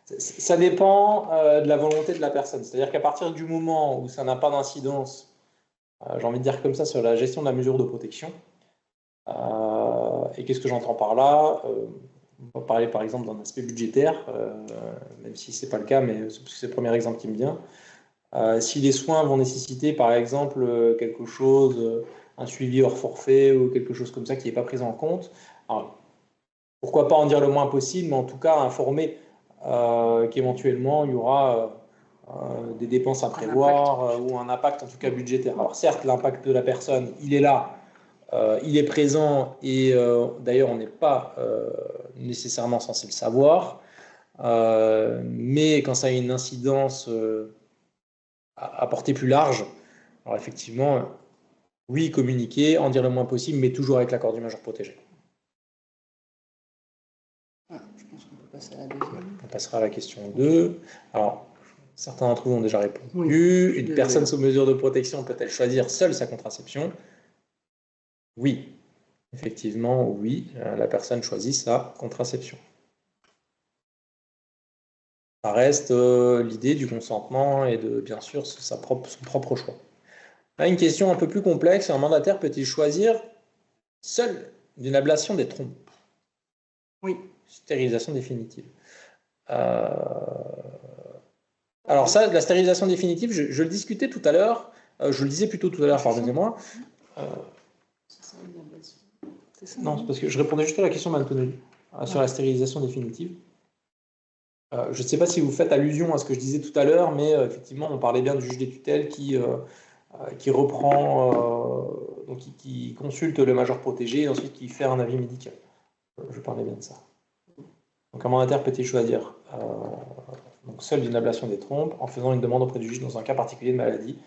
Speaker 1: Ça dépend de la volonté de la personne. C'est-à-dire qu'à partir du moment où ça n'a pas d'incidence, j'ai envie de dire comme ça, sur la gestion de la mesure de protection, et qu'est-ce que j'entends par là? On va parler par exemple d'un aspect budgétaire, même si ce n'est pas le cas, mais c'est le premier exemple qui me vient. Si les soins vont nécessiter par exemple quelque chose, un suivi hors forfait ou quelque chose comme ça qui n'est pas pris en compte, alors, pourquoi pas en dire le moins possible, mais en tout cas informer qu'éventuellement il y aura des dépenses à prévoir ou un impact en tout cas budgétaire. Alors certes, l'impact de la personne, il est là, il est présent et d'ailleurs on n'est pas nécessairement censé le savoir, mais quand ça a une incidence à portée plus large, alors effectivement, oui, communiquer, en dire le moins possible, mais toujours avec l'accord du majeur protégé.
Speaker 3: Ah, je pense qu'on peut passer à la deuxième.
Speaker 1: On passera à la question 2. Alors, certains d'entre vous ont déjà répondu.
Speaker 3: Oui.
Speaker 1: Une personne sous mesure de protection peut-elle choisir seule sa contraception? Oui. Effectivement, oui, la personne choisit sa contraception. Ça reste l'idée du consentement et de, bien sûr, son propre choix. Là, une question un peu plus complexe. Un mandataire peut-il choisir seul d'une ablation des trompes?
Speaker 3: Oui.
Speaker 1: Stérilisation définitive. Alors ça, la stérilisation définitive, je le discutais tout à l'heure, je le disais plutôt tout à l'heure, pardonnez-moi. Non, c'est parce que je répondais juste à la question d'Antonelli sur la stérilisation définitive. Je ne sais pas si vous faites allusion à ce que je disais tout à l'heure, mais effectivement, on parlait bien du juge des tutelles qui reprend, donc qui consulte le majeur protégé et ensuite qui fait un avis médical. Je parlais bien de ça. Donc un mandataire peut-il choisir donc seul d'une ablation des trompes en faisant une demande auprès du juge dans un cas particulier de maladie?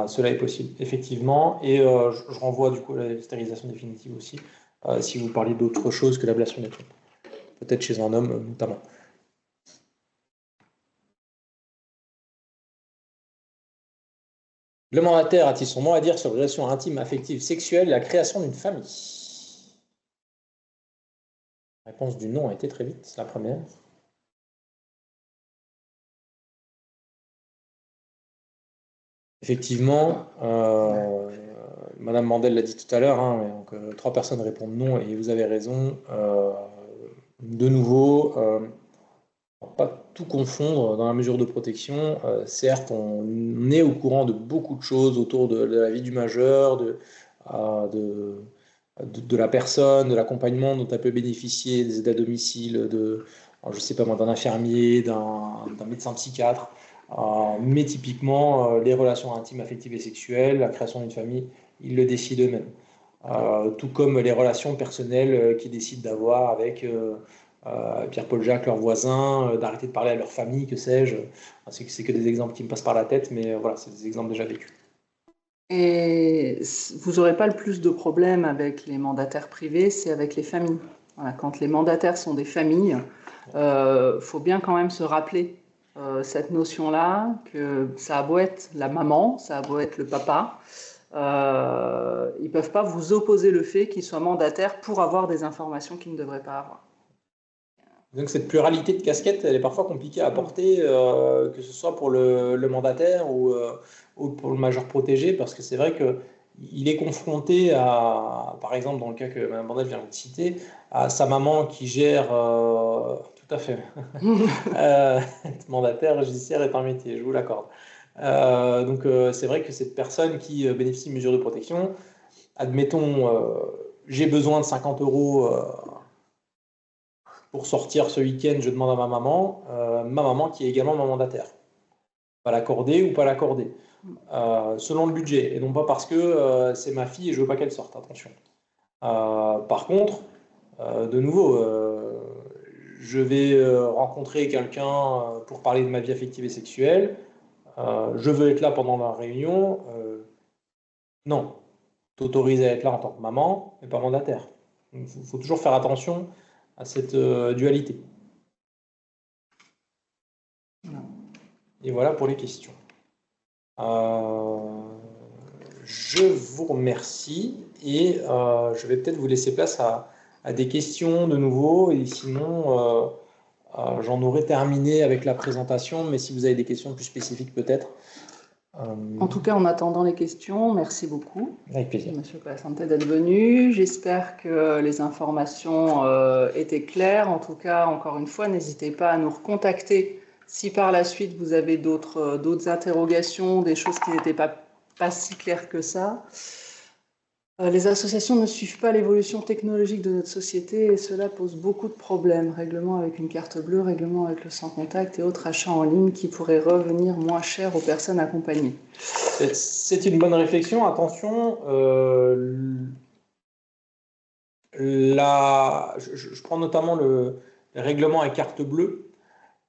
Speaker 1: Cela est possible, effectivement, et je renvoie du coup à la stérilisation définitive aussi, si vous parlez d'autre chose que l'ablation des trompes. Peut-être chez un homme notamment. Le mandataire a-t-il son mot à dire sur les relations intimes, affectives, sexuelles et la création d'une famille? La réponse du non a été très vite, c'est la première. Effectivement, Madame Mandel l'a dit tout à l'heure, hein, donc, 3 personnes répondent non et vous avez raison. De nouveau, pas tout confondre dans la mesure de protection. Certes, on est au courant de beaucoup de choses autour de la vie du majeur, de la personne, de l'accompagnement dont elle peut bénéficier, des aides à domicile, je sais pas moi, d'un infirmier, d'un médecin psychiatre. Mais typiquement, les relations intimes, affectives et sexuelles, la création d'une famille, ils le décident eux-mêmes. Tout comme les relations personnelles qu'ils décident d'avoir avec Pierre-Paul Jacques, leurs voisins, d'arrêter de parler à leur famille, que sais-je. C'est que des exemples qui me passent par la tête, mais voilà, c'est des exemples déjà vécus.
Speaker 3: Et vous n'aurez pas le plus de problèmes avec les mandataires privés, c'est avec les familles. Voilà, quand les mandataires sont des familles, faut bien quand même se rappeler cette notion-là, que ça a beau être la maman, ça a beau être le papa, ils ne peuvent pas vous opposer le fait qu'ils soient mandataires pour avoir des informations qu'ils ne devraient pas avoir.
Speaker 1: Donc cette pluralité de casquettes, elle est parfois compliquée à apporter, que ce soit pour le mandataire ou pour le majeur protégé, parce que c'est vrai qu'il est confronté à, par exemple dans le cas que Mme Bandel vient de citer, à sa maman qui gère, tout à fait, être mandataire judiciaire est un métier, je vous l'accorde. Donc c'est vrai que cette personne qui bénéficie de mesures de protection, admettons, j'ai besoin de 50 € pour sortir ce week-end, je demande à ma maman qui est également ma mandataire. va l'accorder ou pas l'accorder, selon le budget, et non pas parce que c'est ma fille et je veux pas qu'elle sorte, attention. Par contre, de nouveau, je vais rencontrer quelqu'un pour parler de ma vie affective et sexuelle, je veux être là pendant la réunion, non, t'autorises à être là en tant que maman, mais pas mandataire. Il faut toujours faire attention à cette dualité. Et voilà pour les questions. Je vous remercie et je vais peut-être vous laisser place à des questions de nouveau, et sinon j'en aurai terminé avec la présentation, mais si vous avez des questions plus spécifiques peut-être.
Speaker 3: En tout cas, en attendant les questions, merci beaucoup.
Speaker 1: Avec plaisir.
Speaker 3: Monsieur Colasanté d'être venu. J'espère que les informations étaient claires. En tout cas, encore une fois, n'hésitez pas à nous recontacter si par la suite vous avez d'autres interrogations, des choses qui n'étaient pas si claires que ça. Les associations ne suivent pas l'évolution technologique de notre société et cela pose beaucoup de problèmes. Règlement avec une carte bleue, règlement avec le sans contact et autres achats en ligne qui pourraient revenir moins cher aux personnes accompagnées.
Speaker 1: C'est une bonne réflexion. Attention, je prends notamment le règlement à carte bleue.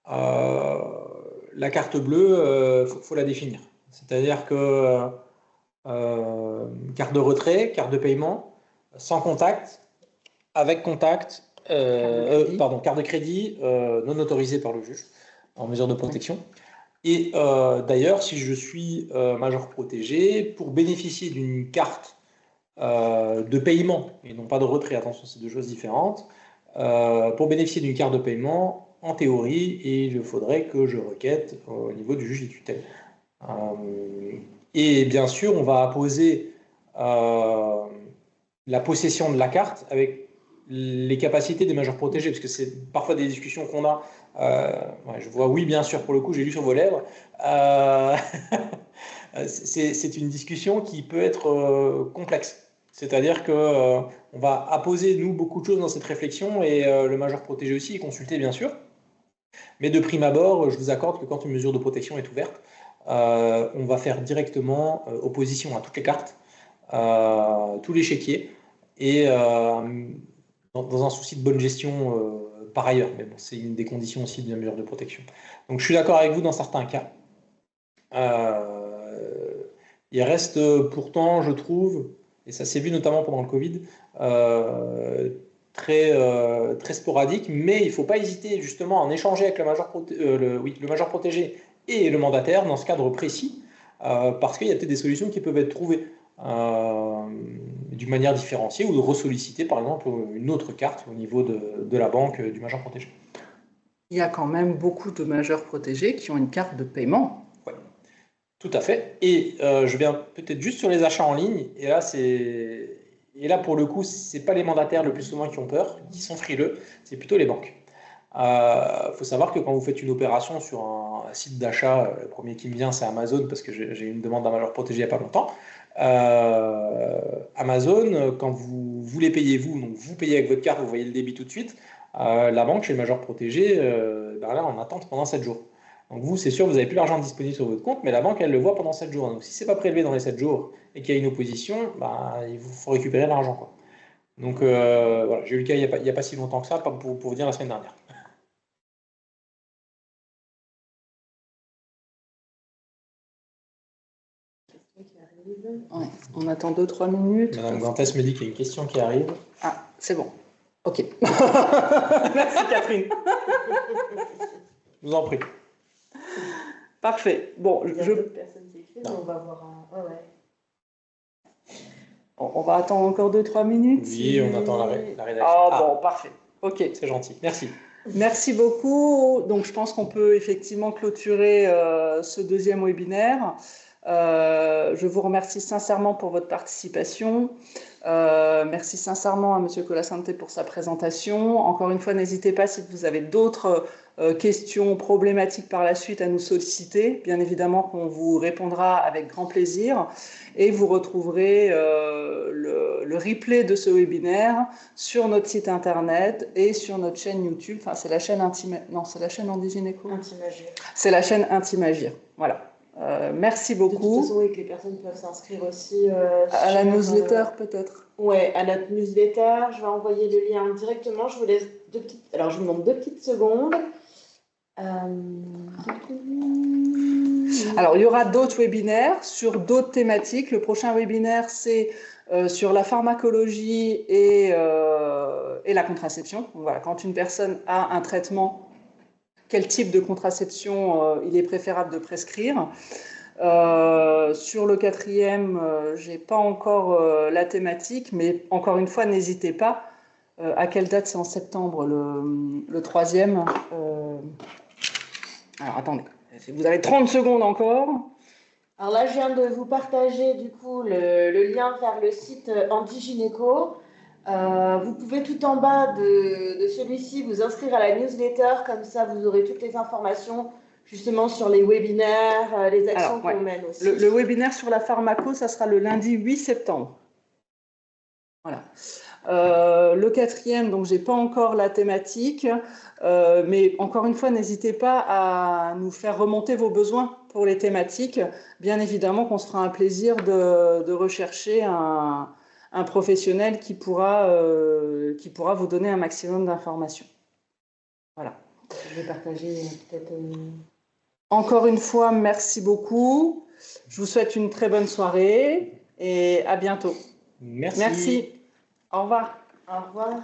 Speaker 1: La carte bleue, faut la définir. C'est-à-dire que carte de retrait, carte de paiement, sans contact, avec contact, carte de crédit non autorisée par le juge en mesure de protection. Et d'ailleurs, si je suis majeur protégé, pour bénéficier d'une carte de paiement, et non pas de retrait, attention, c'est deux choses différentes, pour bénéficier d'une carte de paiement, en théorie, il faudrait que je requête au niveau du juge des tutelles. Et bien sûr, on va apposer la possession de la carte avec les capacités des majeurs protégés, parce que c'est parfois des discussions qu'on a. Je vois oui, bien sûr, pour le coup, j'ai lu sur vos lèvres. C'est une discussion qui peut être complexe. C'est-à-dire qu'on va apposer, nous, beaucoup de choses dans cette réflexion, et le majeur protégé aussi est consulté, bien sûr. Mais de prime abord, je vous accorde que quand une mesure de protection est ouverte, on va faire directement opposition à toutes les cartes, tous les chéquiers, et dans un souci de bonne gestion par ailleurs. Mais bon, c'est une des conditions aussi de la mesure de protection. Donc je suis d'accord avec vous dans certains cas. Il reste pourtant, je trouve, et ça s'est vu notamment pendant le Covid, très sporadique, mais il ne faut pas hésiter justement à en échanger avec le majeur protégé et le mandataire dans ce cadre précis, parce qu'il y a peut-être des solutions qui peuvent être trouvées d'une manière différenciée, ou de ressolliciter par exemple une autre carte au niveau de la banque du majeur protégé.
Speaker 3: Il y a quand même beaucoup de majeurs protégés qui ont une carte de paiement.
Speaker 1: Oui, tout à fait. Et je viens peut-être juste sur les achats en ligne, et là pour le coup, ce n'est pas les mandataires le plus souvent qui ont peur, qui sont frileux, c'est plutôt les banques. Faut savoir que quand vous faites une opération sur un site d'achat, le premier qui me vient c'est Amazon, parce que j'ai eu une demande d'un majeur protégé il n'y a pas longtemps. Amazon, quand vous voulez payer vous, donc vous payez avec votre carte, vous voyez le débit tout de suite, la banque chez le majeur protégé, là en attente pendant 7 jours. Donc vous, c'est sûr, vous n'avez plus l'argent disponible sur votre compte, mais la banque, elle le voit pendant 7 jours. Donc si ce n'est pas prélevé dans les 7 jours et qu'il y a une opposition, il faut récupérer l'argent. Donc voilà, j'ai eu le cas il n'y a pas si longtemps que ça, pour vous dire la semaine dernière.
Speaker 3: Ouais, on attend 2-3 minutes.
Speaker 1: Madame Gantès me dit qu'il y a une question qui arrive.
Speaker 3: Ah, c'est bon. Ok. Merci Catherine.
Speaker 1: Je vous en prie.
Speaker 3: Parfait. Bon,
Speaker 2: Il y a d'autres personnes qui écrivent, on va voir un... ouais.
Speaker 3: On va attendre encore 2-3 minutes.
Speaker 1: Oui, on attend la rédaction.
Speaker 3: Bon, parfait. Ok.
Speaker 1: C'est gentil. Merci.
Speaker 3: Merci beaucoup. Donc, je pense qu'on peut effectivement clôturer ce deuxième webinaire. Je vous remercie sincèrement pour votre participation. Merci sincèrement à M. Colasanté pour sa présentation. Encore une fois, n'hésitez pas si vous avez d'autres questions, problématiques par la suite à nous solliciter. Bien évidemment qu'on vous répondra avec grand plaisir et vous retrouverez le replay de ce webinaire sur notre site internet et sur notre chaîne YouTube. Enfin, c'est la chaîne c'est la chaîne Andigynéco.
Speaker 2: Intimagir.
Speaker 3: C'est la chaîne Intimagir. Voilà. Merci beaucoup.
Speaker 2: De toute façon, oui, que les personnes peuvent s'inscrire aussi
Speaker 3: à la newsletter, peut-être.
Speaker 2: Ouais, à notre newsletter. Je vais envoyer le lien directement. Je vous laisse alors, je vous demande 2 petites secondes.
Speaker 3: Alors, il y aura d'autres webinaires sur d'autres thématiques. Le prochain webinaire, c'est sur la pharmacologie et la contraception. Donc, voilà, quand une personne a un traitement, quel type de contraception il est préférable de prescrire. Sur le 4e, je n'ai pas encore la thématique, mais encore une fois, n'hésitez pas. À quelle date? C'est en septembre, le 3e. Alors, attendez, vous avez 30 secondes encore.
Speaker 2: Alors là, je viens de vous partager du coup le lien vers le site Andigynéco. Vous pouvez tout en bas de celui-ci vous inscrire à la newsletter, comme ça vous aurez toutes les informations justement sur les webinaires, les actions qu'on mène aussi.
Speaker 3: Le webinaire sur la pharmaco, ça sera le lundi 8 septembre. Voilà. Le 4e, donc j'ai pas encore la thématique, mais encore une fois, n'hésitez pas à nous faire remonter vos besoins pour les thématiques. Bien évidemment qu'on se fera un plaisir de rechercher un professionnel qui pourra vous donner un maximum d'informations. Voilà.
Speaker 2: Je vais partager peut-être...
Speaker 3: Encore une fois, merci beaucoup. Je vous souhaite une très bonne soirée et à bientôt.
Speaker 1: Merci.
Speaker 3: Merci. Au revoir.
Speaker 2: Au revoir.